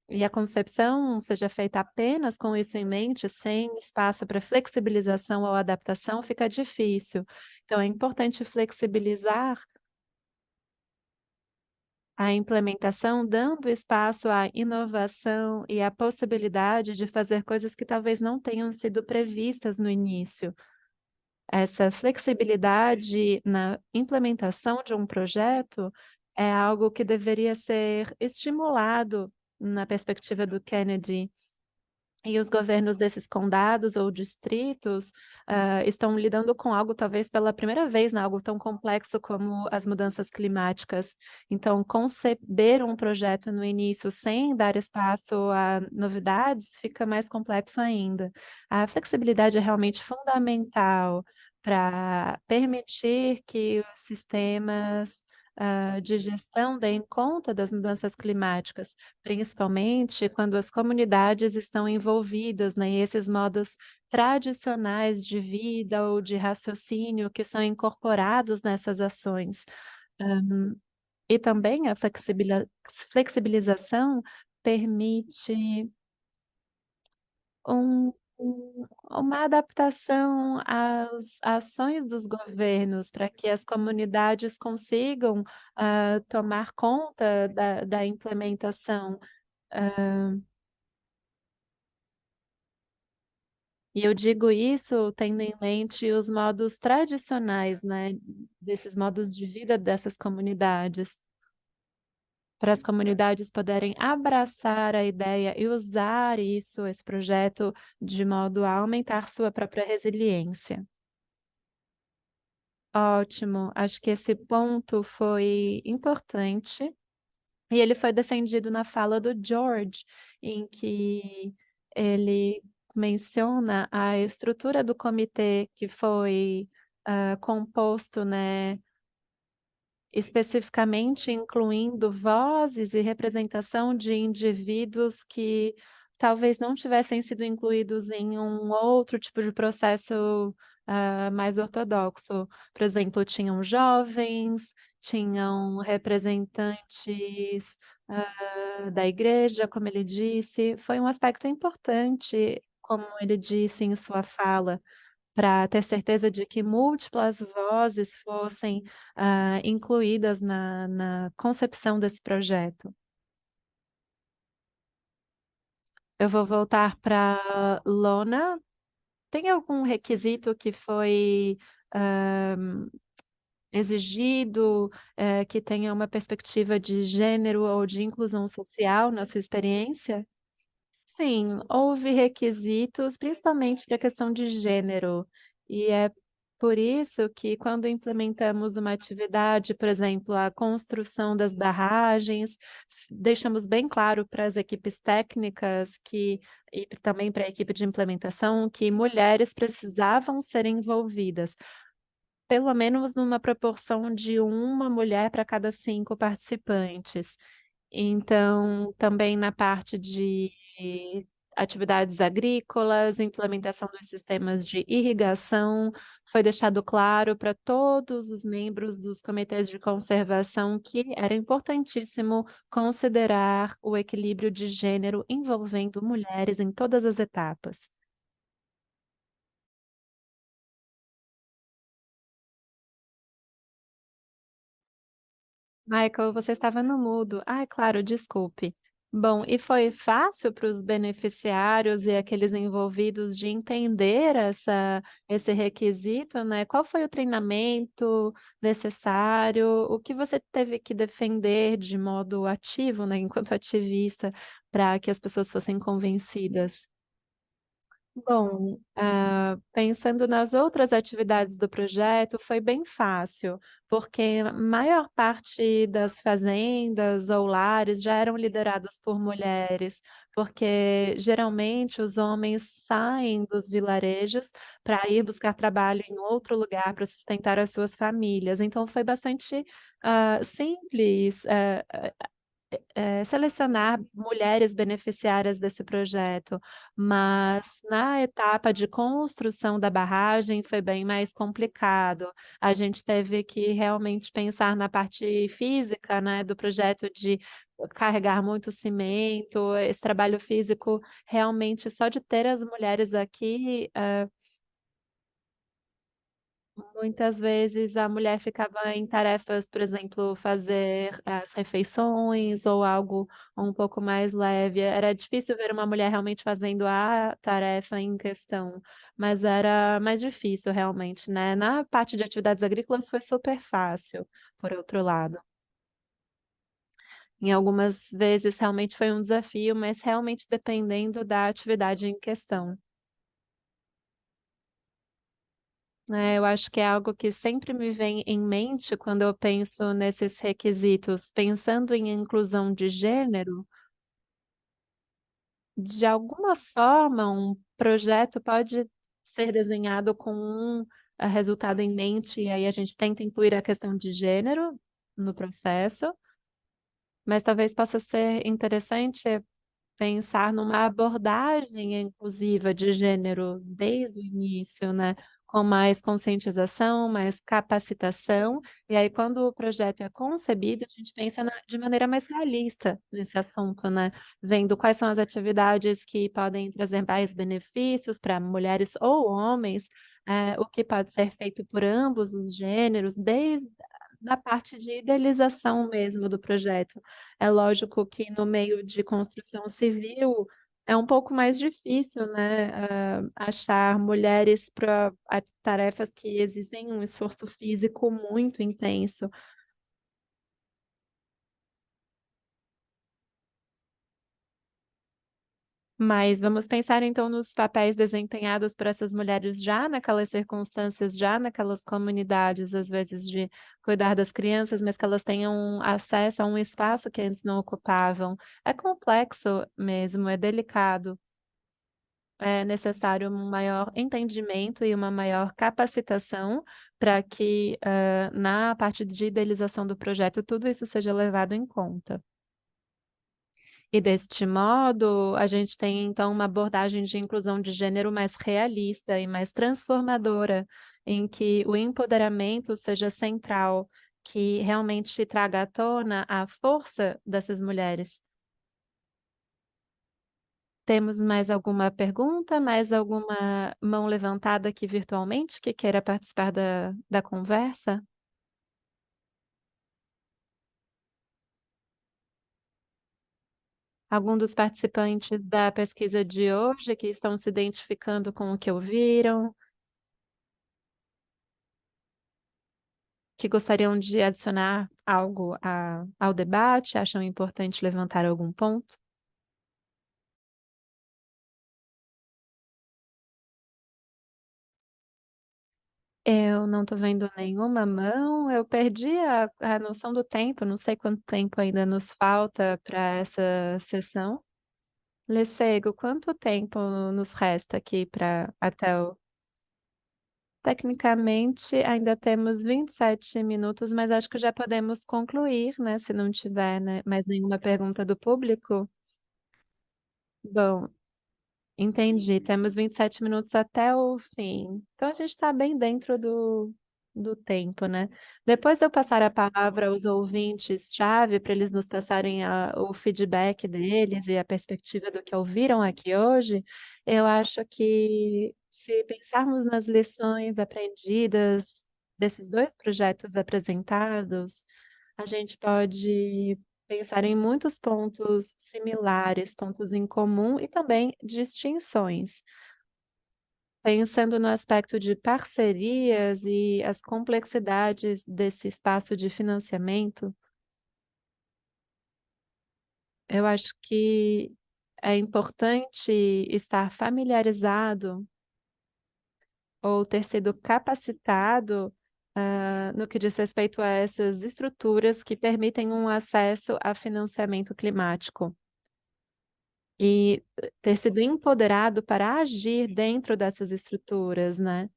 Speaker 2: e a concepção seja feita apenas com isso em mente, sem espaço para flexibilização ou adaptação, fica difícil. Então é importante flexibilizar a implementação, dando espaço à inovação e à possibilidade de fazer coisas que talvez não tenham sido previstas no início. Essa flexibilidade na implementação de um projeto é algo que deveria ser estimulado na perspectiva do Kennedy. E os governos desses condados ou distritos, estão lidando com algo talvez pela primeira vez, né, algo tão complexo como as mudanças climáticas. Então, conceber um projeto no início sem dar espaço a novidades fica mais complexo ainda. A flexibilidade é realmente fundamental para permitir que os sistemas, de gestão deem conta das mudanças climáticas. Principalmente quando as comunidades estão envolvidas, né, e esses modos tradicionais de vida ou de raciocínio que são incorporados nessas ações. Hã, e também a flexibilização permite uma adaptação às ações dos governos, para que as comunidades consigam, tomar conta da implementação. E eu digo isso tendo em mente os modos tradicionais, né, desses modos de vida dessas comunidades, para as comunidades poderem abraçar a ideia e usar isso, esse projeto, de modo a aumentar sua própria resiliência. Ótimo, acho que esse ponto foi importante. E ele foi defendido na fala do George, em que ele menciona a estrutura do comitê que foi, composto, né, especificamente incluindo vozes e representação de indivíduos que talvez não tivessem sido incluídos em um outro tipo de processo, mais ortodoxo. Por exemplo, tinham jovens, tinham representantes, da igreja, como ele disse. Foi um aspecto importante, como ele disse em sua fala, para ter certeza de que múltiplas vozes fossem, incluídas na concepção desse projeto. Eu vou voltar para Lona. Tem algum requisito que foi, hã, exigido, que tenha uma perspectiva de gênero ou de inclusão social na sua experiência? Sim, houve requisitos, principalmente para a questão de gênero, e é por isso que quando implementamos uma atividade, por exemplo, a construção das barragens, deixamos bem claro para as equipes técnicas e também para a equipe de implementação, que mulheres precisavam ser envolvidas, pelo menos numa proporção de uma mulher para cada 5 participantes. Então, também na parte de atividades agrícolas, implementação dos sistemas de irrigação, foi deixado claro para todos os membros dos comitês de conservação que era importantíssimo considerar o equilíbrio de gênero envolvendo mulheres em todas as etapas. Michael, você estava no mudo. Ai, claro, desculpe. Bom, e foi fácil para os beneficiários e aqueles envolvidos de entender esse requisito, né? Qual foi o treinamento necessário? O que você teve que defender de modo ativo, né, enquanto ativista, para que as pessoas fossem convencidas? Bom, pensando nas outras atividades do projeto, foi bem fácil, porque a maior parte das fazendas ou lares já eram liderados por mulheres, porque geralmente os homens saem dos vilarejos para ir buscar trabalho em outro lugar para sustentar as suas famílias. Então foi bastante, simples, selecionar mulheres beneficiárias desse projeto, mas na etapa de construção da barragem foi bem mais complicado. A gente teve que realmente pensar na parte física, né, do projeto de carregar muito cimento, esse trabalho físico realmente só de ter as mulheres aqui, muitas vezes a mulher ficava em tarefas, por exemplo, fazer as refeições ou algo um pouco mais leve. Era difícil ver uma mulher realmente fazendo a tarefa em questão, mas era mais difícil realmente, né. Na parte de atividades agrícolas foi super fácil, por outro lado. Em algumas vezes realmente foi um desafio, mas realmente dependendo da atividade em questão. Eu acho que é algo que sempre me vem em mente quando eu penso nesses requisitos, pensando em inclusão de gênero, de alguma forma um projeto pode ser desenhado com resultado em mente, e aí a gente tenta incluir a questão de gênero no processo, mas talvez possa ser interessante pensar numa abordagem inclusiva de gênero desde o início, né, com mais conscientização, mais capacitação, e aí quando o projeto é concebido, a gente pensa de maneira mais realista nesse assunto, né, vendo quais são as atividades que podem trazer mais benefícios para mulheres ou homens, o que pode ser feito por ambos os gêneros, desde da parte de idealização mesmo do projeto. É lógico que no meio de construção civil é um pouco mais difícil, né, achar mulheres para tarefas que exigem um esforço físico muito intenso. Mas vamos pensar então nos papéis desempenhados por essas mulheres já naquelas circunstâncias, já naquelas comunidades, às vezes de cuidar das crianças, mas que elas tenham acesso a um espaço que antes não ocupavam. É complexo mesmo, é delicado. É necessário um maior entendimento e uma maior capacitação para que, na parte de idealização do projeto, tudo isso seja levado em conta. E deste modo, a gente tem então uma abordagem de inclusão de gênero mais realista e mais transformadora, em que o empoderamento seja central, que realmente traga à tona a força dessas mulheres. Temos mais alguma pergunta, mais alguma mão levantada aqui virtualmente que queira participar da conversa? Algum dos participantes da pesquisa de hoje que estão se identificando com o que ouviram? que gostariam de adicionar algo ao debate? Acham importante levantar algum ponto? Eu não estou vendo nenhuma mão, eu perdi a noção do tempo, não sei quanto tempo ainda nos falta para essa sessão. Lecego, quanto tempo nos resta aqui para até o Tecnicamente, ainda temos 27 minutos, mas acho que já podemos concluir, né, se não tiver, né, mais nenhuma pergunta do público. Bom, entendi, temos 27 minutos até o fim. Então a gente está bem dentro do tempo, né. Depois de eu passar a palavra aos ouvintes-chave, para eles nos passarem o feedback deles e a perspectiva do que ouviram aqui hoje, eu acho que se pensarmos nas lições aprendidas desses 2 projetos apresentados, a gente pode pensar em muitos pontos similares, pontos em comum e também distinções. Pensando no aspecto de parcerias e as complexidades desse espaço de financiamento, eu acho que é importante estar familiarizado ou ter sido capacitado, no que diz respeito a essas estruturas que permitem um acesso a financiamento climático. E ter sido empoderado para agir dentro dessas estruturas, né,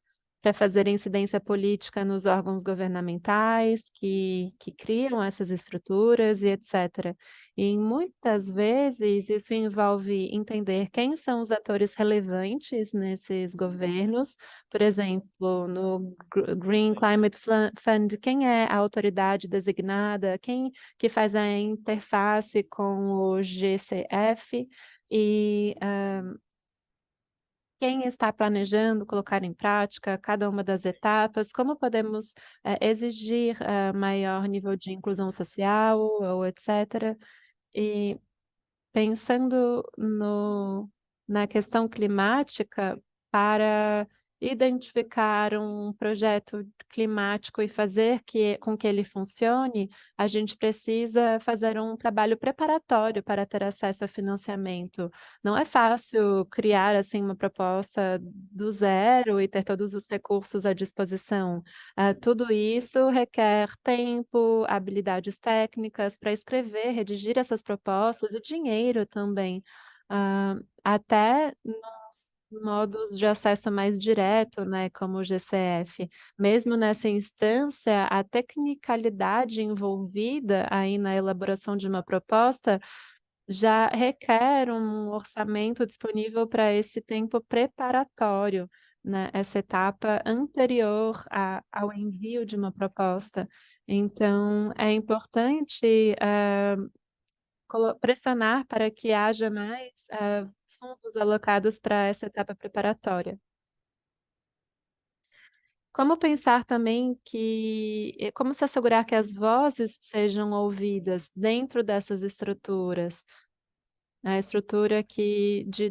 Speaker 2: para fazer incidência política nos órgãos governamentais que criam essas estruturas e etcétera. E muitas vezes isso envolve entender quem são os atores relevantes nesses governos, por exemplo, no Green Climate Fund, quem é a autoridade designada, quem que faz a interface com o GCF, e, quem está planejando colocar em prática cada uma das etapas, como podemos, exigir, maior nível de inclusão social ou etcétera. E pensando na questão climática, para identificar um projeto climático e fazer com que ele funcione, a gente precisa fazer um trabalho preparatório para ter acesso a financiamento. Não é fácil criar, assim, uma proposta do zero e ter todos os recursos à disposição. Tudo isso requer tempo, habilidades técnicas para escrever, redigir essas propostas e dinheiro também. Até nos modos de acesso mais direto, né, como o GCF. Mesmo nessa instância, a tecnicalidade envolvida aí na elaboração de uma proposta já requer um orçamento disponível para esse tempo preparatório, né, essa etapa anterior ao envio de uma proposta. Então, é importante, pressionar para que haja mais, fundos alocados para essa etapa preparatória. Como pensar também como se assegurar que as vozes sejam ouvidas dentro dessas estruturas? A estrutura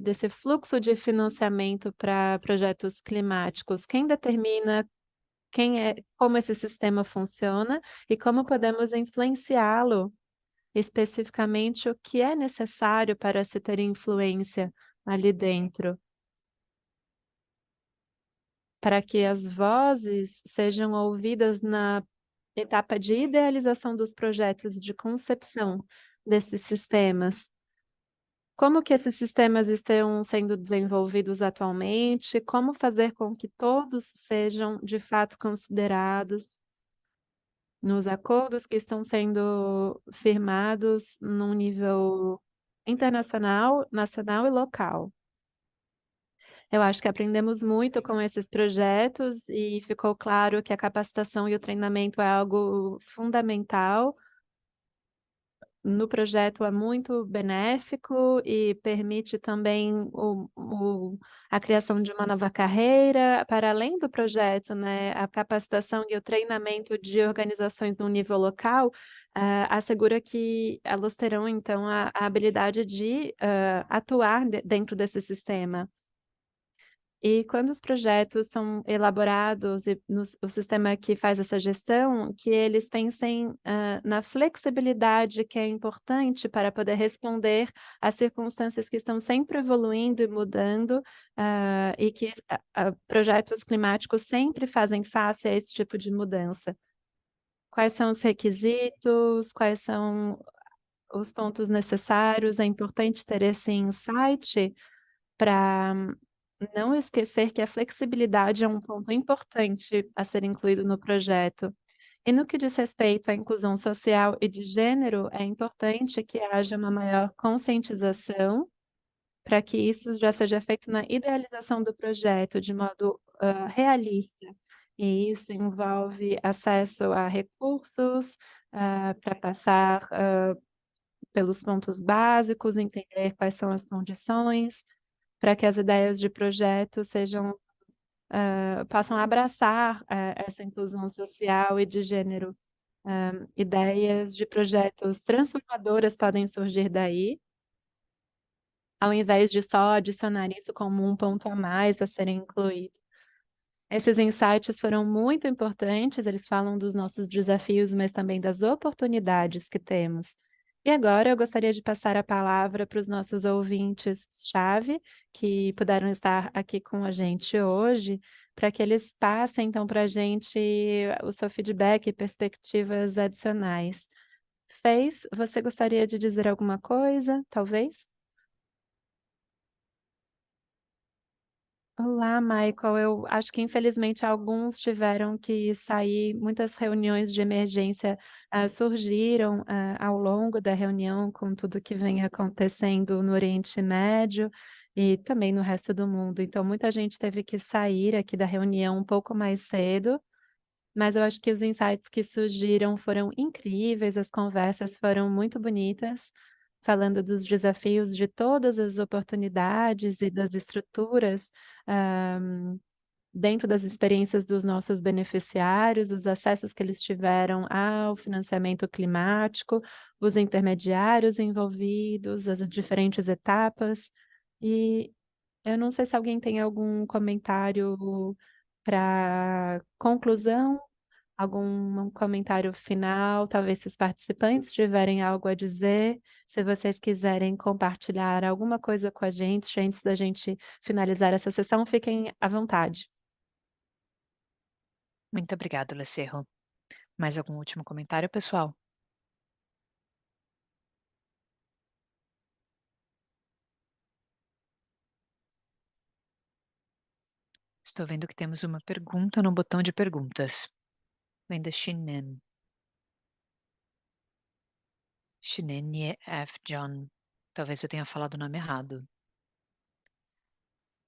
Speaker 2: desse fluxo de financiamento para projetos climáticos, quem determina como esse sistema funciona e como podemos influenciá-lo, especificamente o que é necessário para se ter influência ali dentro, para que as vozes sejam ouvidas na etapa de idealização dos projetos de concepção desses sistemas. Como que esses sistemas estão sendo desenvolvidos atualmente? Como fazer com que todos sejam de fato considerados nos acordos que estão sendo firmados num nível internacional, nacional e local? Eu acho que aprendemos muito com esses projetos e ficou claro que a capacitação e o treinamento é algo fundamental. No projeto é muito benéfico e permite também a criação de uma nova carreira, para além do projeto, né, a capacitação e o treinamento de organizações no nível local, assegura que elas terão então a habilidade de, atuar dentro desse sistema. E quando os projetos são elaborados e o sistema que faz essa gestão, que eles pensem, na flexibilidade que é importante para poder responder às circunstâncias que estão sempre evoluindo e mudando, e que projetos climáticos sempre fazem face a esse tipo de mudança. Quais são os requisitos? Quais são os pontos necessários? É importante ter esse insight para não esquecer que a flexibilidade é um ponto importante a ser incluído no projeto. E no que diz respeito à inclusão social e de gênero, é importante que haja uma maior conscientização para que isso já seja feito na idealização do projeto de modo, realista. E isso envolve acesso a recursos, para passar, pelos pontos básicos, entender quais são as condições, para que as ideias de projeto sejam, possam abraçar, essa inclusão social e de gênero. Ideias de projetos transformadoras podem surgir daí, ao invés de só adicionar isso como um ponto a mais a ser incluído. Esses insights foram muito importantes, eles falam dos nossos desafios, mas também das oportunidades que temos. E agora eu gostaria de passar a palavra para os nossos ouvintes-chave, que puderam estar aqui com a gente hoje, para que eles passem então para a gente o seu feedback e perspectivas adicionais. Fez, você gostaria de dizer alguma coisa, talvez? Olá, Michael. Eu acho que infelizmente alguns tiveram que sair, muitas reuniões de emergência, surgiram, ao longo da reunião com tudo que vem acontecendo no Oriente Médio e também no resto do mundo. Então muita gente teve que sair aqui da reunião um pouco mais cedo, mas eu acho que os insights que surgiram foram incríveis, as conversas foram muito bonitas, falando dos desafios de todas as oportunidades e das estruturas, hã, dentro das experiências dos nossos beneficiários, os acessos que eles tiveram ao financiamento climático, os intermediários envolvidos, as diferentes etapas. E eu não sei se alguém tem algum comentário para conclusão, algum comentário final, talvez se os participantes tiverem algo a dizer, se vocês quiserem compartilhar alguma coisa com a gente antes da gente finalizar essa sessão, fiquem à vontade.
Speaker 3: Muito obrigada, Lecerro. Mais algum último comentário, pessoal? Estou vendo que temos uma pergunta no botão de perguntas. Vem da Shinen. Shinenye F. John. Talvez eu tenha falado o nome errado.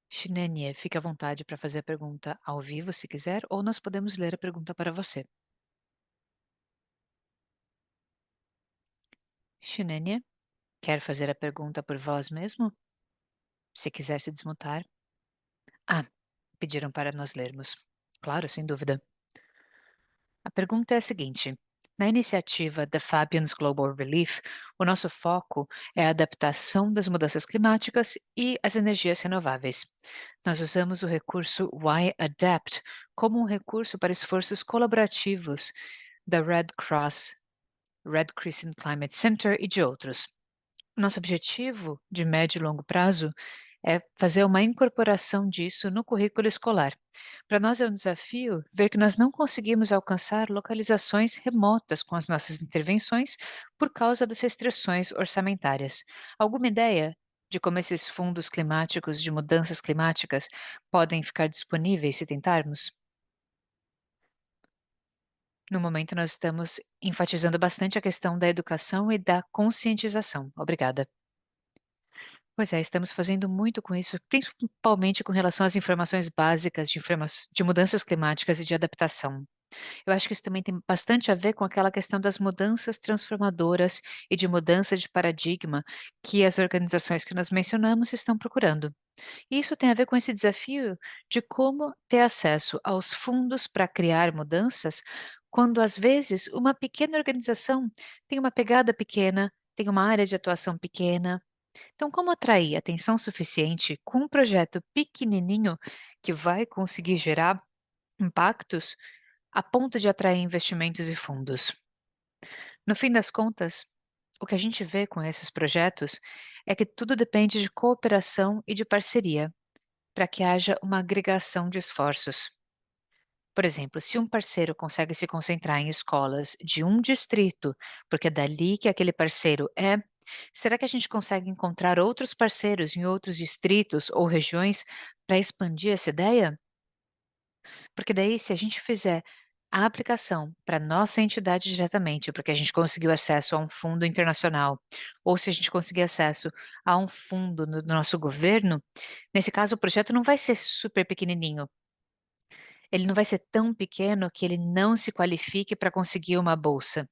Speaker 3: Shinenye, fique à vontade para fazer a pergunta ao vivo, se quiser, ou nós podemos ler a pergunta para você. Shinenye, quer fazer a pergunta por voz mesmo? Se quiser se desmutar. Ah, pediram para nós lermos. Claro, sem dúvida. A pergunta é a seguinte: na iniciativa The Fabians Global Relief, o nosso foco é a adaptação das mudanças climáticas e as energias renováveis. Nós usamos o recurso Y-Adapt como um recurso para esforços colaborativos da Red Cross, Red Crescent Climate Center e de outros. Nosso objetivo de médio e longo prazo é fazer uma incorporação disso no currículo escolar. Para nós é um desafio ver que nós não conseguimos alcançar localizações remotas com as nossas intervenções por causa das restrições orçamentárias. Alguma ideia de como esses fundos climáticos de mudanças climáticas podem ficar disponíveis se tentarmos? No momento, nós estamos enfatizando bastante a questão da educação e da conscientização. Obrigada. Pois é, estamos fazendo muito com isso, principalmente com relação às informações básicas de mudanças climáticas e de adaptação. Eu acho que isso também tem bastante a ver com aquela questão das mudanças transformadoras e de mudança de paradigma que as organizações que nós mencionamos estão procurando. E isso tem a ver com esse desafio de como ter acesso aos fundos para criar mudanças, quando às vezes uma pequena organização tem uma pegada pequena, tem uma área de atuação pequena, Então, como atrair atenção suficiente com um projeto pequenininho que vai conseguir gerar impactos a ponto de atrair investimentos e fundos? No fim das contas, o que a gente vê com esses projetos é que tudo depende de cooperação e de parceria, para que haja uma agregação de esforços. Por exemplo, se um parceiro consegue se concentrar em escolas de um distrito, porque é dali que aquele parceiro é, será que a gente consegue encontrar outros parceiros em outros distritos ou regiões para expandir essa ideia? Porque daí, se a gente fizer a aplicação para nossa entidade diretamente, porque a gente conseguiu acesso a um fundo internacional, ou se a gente conseguir acesso a um fundo no nosso governo, nesse caso o projeto não vai ser super pequenininho. Ele não vai ser tão pequeno que ele não se qualifique para conseguir uma bolsa.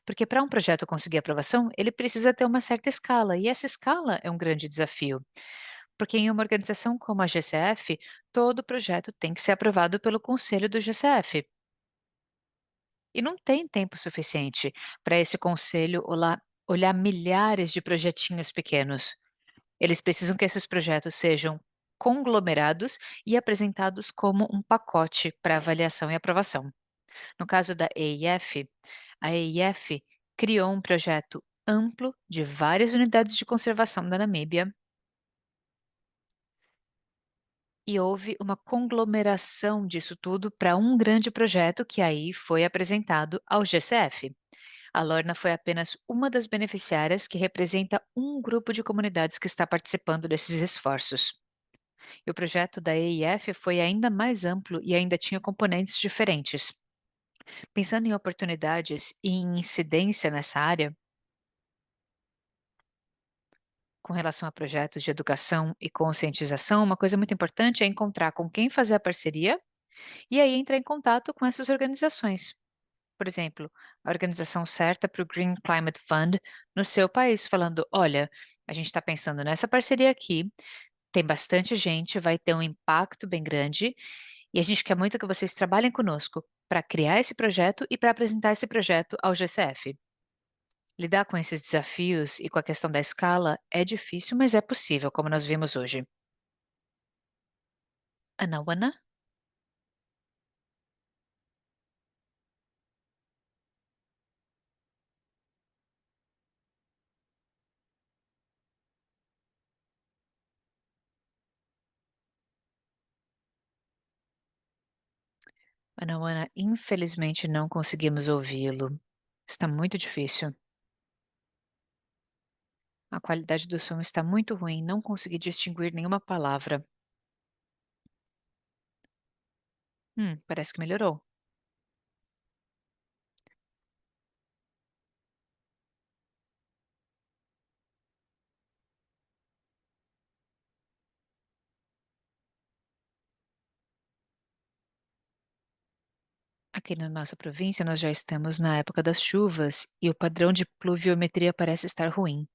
Speaker 3: Porque para um projeto conseguir aprovação, ele precisa ter uma certa escala, e essa escala é um grande desafio. Porque em uma organização como a GCF, todo projeto tem que ser aprovado pelo conselho do GCF. E não tem tempo suficiente para esse conselho olhar milhares de projetinhos pequenos. Eles precisam que esses projetos sejam conglomerados e apresentados como um pacote para avaliação e aprovação. No caso da EIF, a EIF criou um projeto amplo de várias unidades de conservação da Namíbia e houve uma conglomeração disso tudo para um grande projeto que aí foi apresentado ao GCF. A Lorna foi apenas uma das beneficiárias que representa um grupo de comunidades que está participando desses esforços. E o projeto da EIF foi ainda mais amplo e ainda tinha componentes diferentes. Pensando em oportunidades e em incidência nessa área, com relação a projetos de educação e conscientização, uma coisa muito importante é encontrar com quem fazer a parceria e aí entrar em contato com essas organizações. Por exemplo, a organização certa para o Green Climate Fund no seu país, falando: olha, a gente está pensando nessa parceria aqui, tem bastante gente, vai ter um impacto bem grande, e a gente quer muito que vocês trabalhem conosco para criar esse projeto e para apresentar esse projeto ao GCF. Lidar com esses desafios e com a questão da escala é difícil, mas é possível, como nós vimos hoje. Anawana? Anawana, infelizmente não conseguimos ouvi-lo. Está muito difícil. A qualidade do som está muito ruim, não consegui distinguir nenhuma palavra. Parece que melhorou. Aqui na nossa província, nós já estamos na época das chuvas e o padrão de pluviometria parece estar ruim.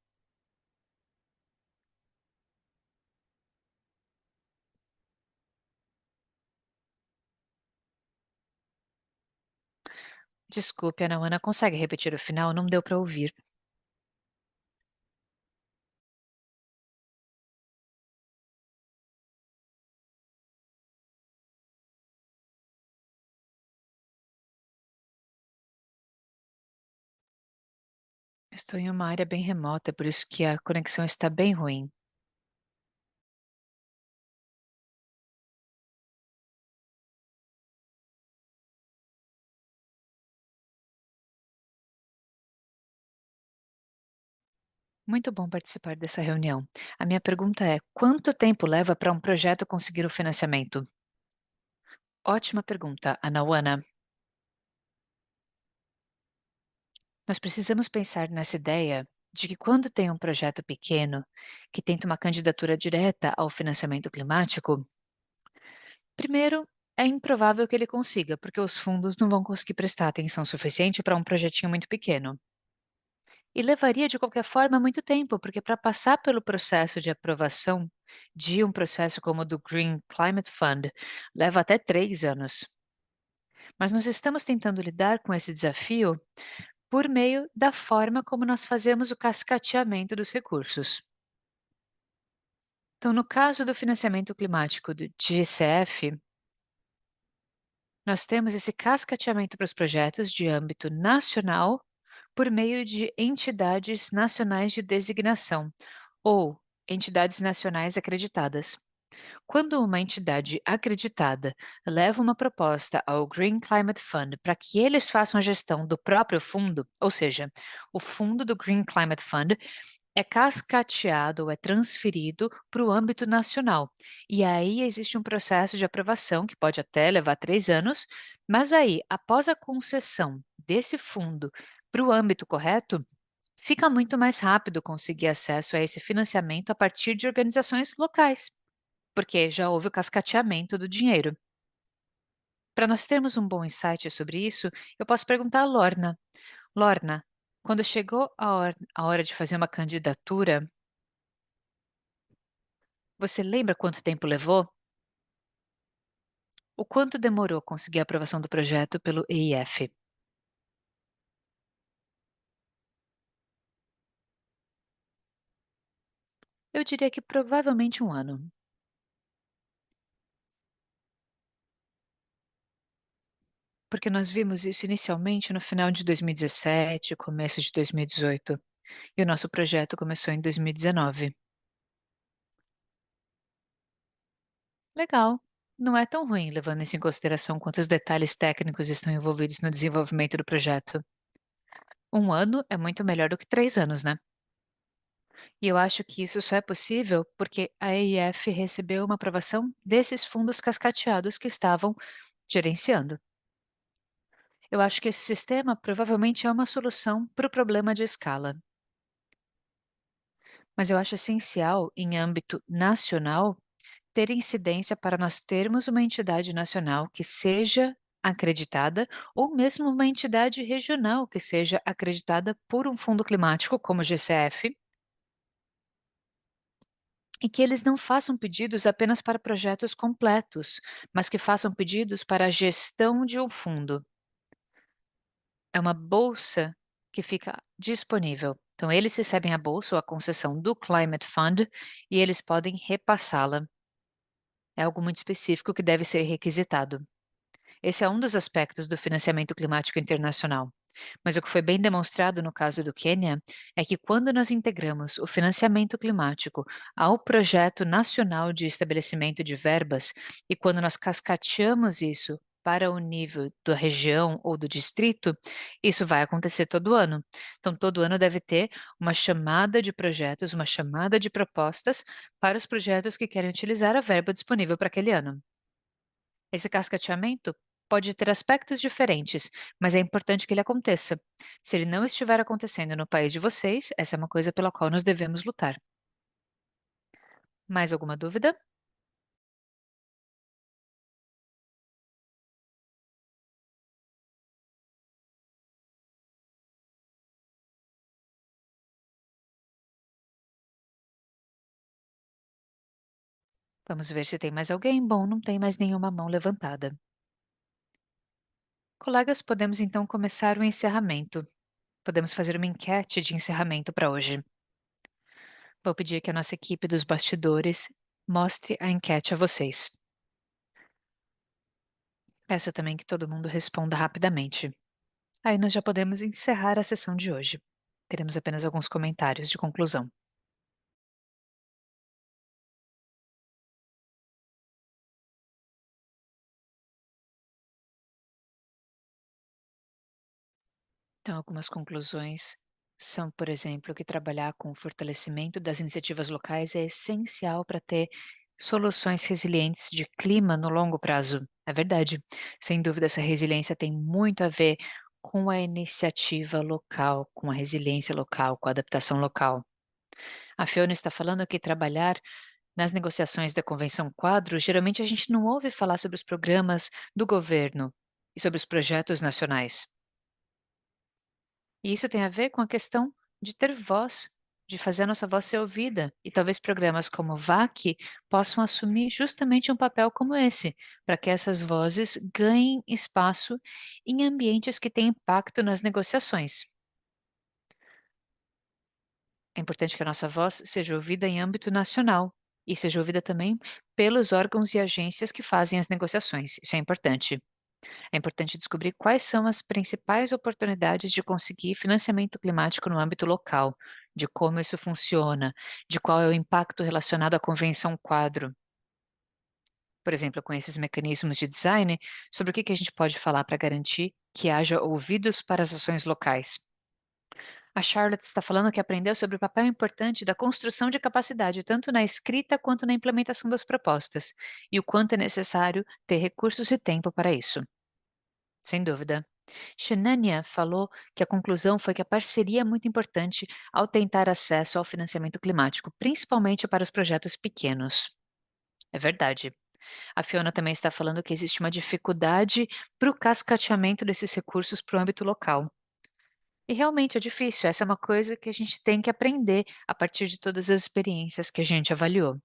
Speaker 3: Desculpe, Ana Ana, consegue repetir o final? Não deu para ouvir. Estou em uma área bem remota, por isso que a conexão está bem ruim. Muito bom participar dessa reunião. A minha pergunta é: quanto tempo leva para um projeto conseguir o financiamento? Ótima pergunta, Anawana. Nós precisamos pensar nessa ideia de que quando tem um projeto pequeno que tenta uma candidatura direta ao financiamento climático, primeiro, é improvável que ele consiga, porque os fundos não vão conseguir prestar atenção suficiente para um projetinho muito pequeno. E levaria, de qualquer forma, muito tempo, porque para passar pelo processo de aprovação de um processo como o do Green Climate Fund, leva até 3 anos. Mas nós estamos tentando lidar com esse desafio por meio da forma como nós fazemos o cascateamento dos recursos. Então, no caso do financiamento climático do GCF, nós temos esse cascateamento para os projetos de âmbito nacional por meio de entidades nacionais de designação ou entidades nacionais acreditadas. Quando uma entidade acreditada leva uma proposta ao Green Climate Fund para que eles façam a gestão do próprio fundo, ou seja, o fundo do Green Climate Fund é cascateado ou é transferido para o âmbito nacional. E aí existe um processo de aprovação que pode até levar 3 anos, mas aí, após a concessão desse fundo para o âmbito correto, fica muito mais rápido conseguir acesso a esse financiamento a partir de organizações locais, porque já houve o cascateamento do dinheiro. Para nós termos um bom insight sobre isso, eu posso perguntar a Lorna. Lorna, quando chegou a hora de fazer uma candidatura, você lembra quanto tempo levou? O quanto demorou conseguir a aprovação do projeto pelo EIF? Eu diria que provavelmente um ano, porque nós vimos isso inicialmente no final de 2017, começo de 2018, e o nosso projeto começou em 2019. Legal. Não é tão ruim, levando isso em consideração quantos detalhes técnicos estão envolvidos no desenvolvimento do projeto. Um ano é muito melhor do que 3 anos, né? E eu acho que isso só é possível porque a EIF recebeu uma aprovação desses fundos cascateados que estavam gerenciando. Eu acho que esse sistema provavelmente é uma solução para o problema de escala, mas eu acho essencial, em âmbito nacional, ter incidência para nós termos uma entidade nacional que seja acreditada, ou mesmo uma entidade regional que seja acreditada por um fundo climático, como o GCF, e que eles não façam pedidos apenas para projetos completos, mas que façam pedidos para a gestão de um fundo. É uma bolsa que fica disponível. Então, eles recebem a bolsa ou a concessão do Climate Fund e eles podem repassá-la. É algo muito específico que deve ser requisitado. Esse é um dos aspectos do financiamento climático internacional. Mas o que foi bem demonstrado no caso do Quênia é que quando nós integramos o financiamento climático ao projeto nacional de estabelecimento de verbas e quando nós cascateamos isso para o nível da região ou do distrito, isso vai acontecer todo ano. Então, todo ano deve ter uma chamada de projetos, uma chamada de propostas para os projetos que querem utilizar a verba disponível para aquele ano. Esse cascateamento pode ter aspectos diferentes, mas é importante que ele aconteça. Se ele não estiver acontecendo no país de vocês, essa é uma coisa pela qual nós devemos lutar. Mais alguma dúvida? Vamos ver se tem mais alguém. Bom, não tem mais nenhuma mão levantada. Colegas, podemos então começar o encerramento. Podemos fazer uma enquete de encerramento para hoje. Vou pedir que a nossa equipe dos bastidores mostre a enquete a vocês. Peço também que todo mundo responda rapidamente. Aí nós já podemos encerrar a sessão de hoje. Teremos apenas alguns comentários de conclusão. Então, algumas conclusões são, por exemplo, que trabalhar com o fortalecimento das iniciativas locais é essencial para ter soluções resilientes de clima no longo prazo. É verdade. Sem dúvida, essa resiliência tem muito a ver com a iniciativa local, com a resiliência local, com a adaptação local. A Fiona está falando que trabalhar nas negociações da Convenção Quadro, geralmente a gente não ouve falar sobre os programas do governo e sobre os projetos nacionais. E isso tem a ver com a questão de ter voz, de fazer a nossa voz ser ouvida. E talvez programas como o VAC possam assumir justamente um papel como esse, para que essas vozes ganhem espaço em ambientes que têm impacto nas negociações. É importante que a nossa voz seja ouvida em âmbito nacional. e seja ouvida também pelos órgãos e agências que fazem as negociações. Isso é importante. É importante descobrir quais são as principais oportunidades de conseguir financiamento climático no âmbito local, de como isso funciona, de qual é o impacto relacionado à Convenção Quadro. Por exemplo, com esses mecanismos de design, sobre o que a gente pode falar para garantir que haja ouvidos para as ações locais. A Charlotte está falando que aprendeu sobre o papel importante da construção de capacidade, tanto na escrita quanto na implementação das propostas, e o quanto é necessário ter recursos e tempo para isso. Sem dúvida. Shananya falou que a conclusão foi que a parceria é muito importante ao tentar acesso ao financiamento climático, principalmente para os projetos pequenos. É verdade. A Fiona também está falando que existe uma dificuldade para o cascateamento desses recursos para o âmbito local. E realmente é difícil, essa é uma coisa que a gente tem que aprender a partir de todas as experiências que a gente avaliou.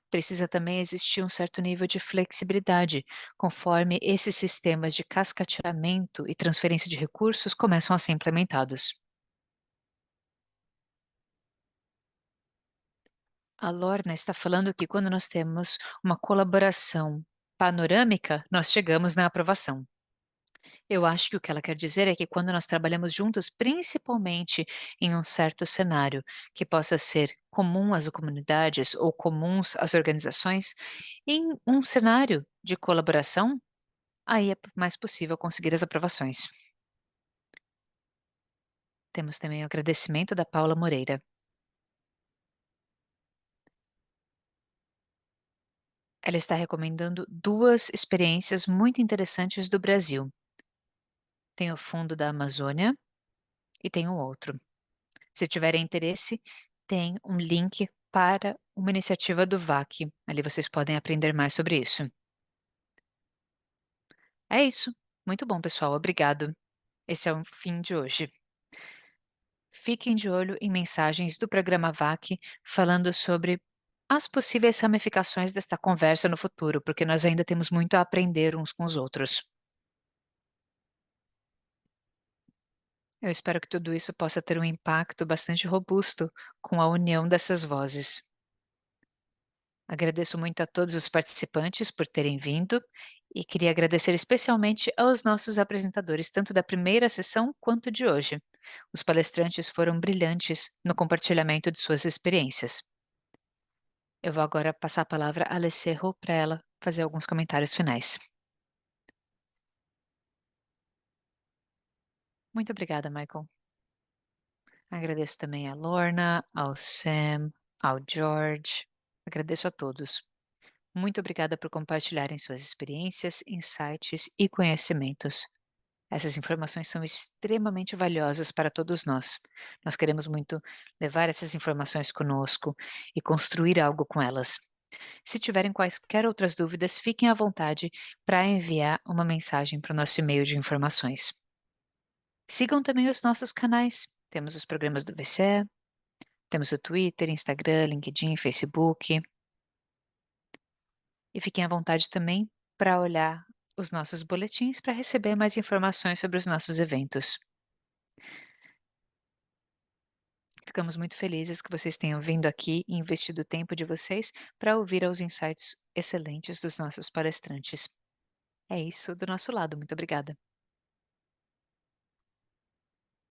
Speaker 3: Precisa também existir um certo nível de flexibilidade, conforme esses sistemas de cascateamento e transferência de recursos começam a ser implementados. A Lorna está falando que quando nós temos uma colaboração panorâmica, nós chegamos na aprovação. Eu acho que o que ela quer dizer é que quando nós trabalhamos juntos, principalmente em um certo cenário que possa ser comum às comunidades ou comuns às organizações, em um cenário de colaboração, aí é mais possível conseguir as aprovações. Temos também o agradecimento da Paula Moreira. Ela está recomendando duas experiências muito interessantes do Brasil. Tem o Fundo da Amazônia e tem um outro. Se tiverem interesse, tem um link para uma iniciativa do VAC. Ali vocês podem aprender mais sobre isso. É isso. Muito bom, pessoal. Obrigado. Esse é o fim de hoje. Fiquem de olho em mensagens do programa VAC falando sobre as possíveis ramificações desta conversa no futuro, porque nós ainda temos muito a aprender uns com os outros. Eu espero que tudo isso possa ter um impacto bastante robusto com a união dessas vozes. Agradeço muito a todos os participantes por terem vindo e queria agradecer especialmente aos nossos apresentadores, tanto da primeira sessão quanto de hoje. Os palestrantes foram brilhantes no compartilhamento de suas experiências. Eu vou agora passar a palavra a Alesserro para ela fazer alguns comentários finais. Muito obrigada, Michael. Agradeço também a Lorna, ao Sam, ao George. Agradeço a todos. Muito obrigada por compartilharem suas experiências, insights e conhecimentos. Essas informações são extremamente valiosas para todos nós. Nós queremos muito levar essas informações conosco e construir algo com elas. Se tiverem quaisquer outras dúvidas, fiquem à vontade para enviar uma mensagem para o nosso e-mail de informações. Sigam também os nossos canais. Temos os programas do VCE, temos o Twitter, Instagram, LinkedIn, Facebook. E fiquem à vontade também para olhar os nossos boletins para receber mais informações sobre os nossos eventos. Ficamos muito felizes que vocês tenham vindo aqui e investido o tempo de vocês para ouvir os insights excelentes dos nossos palestrantes. É isso do nosso lado. Muito obrigada.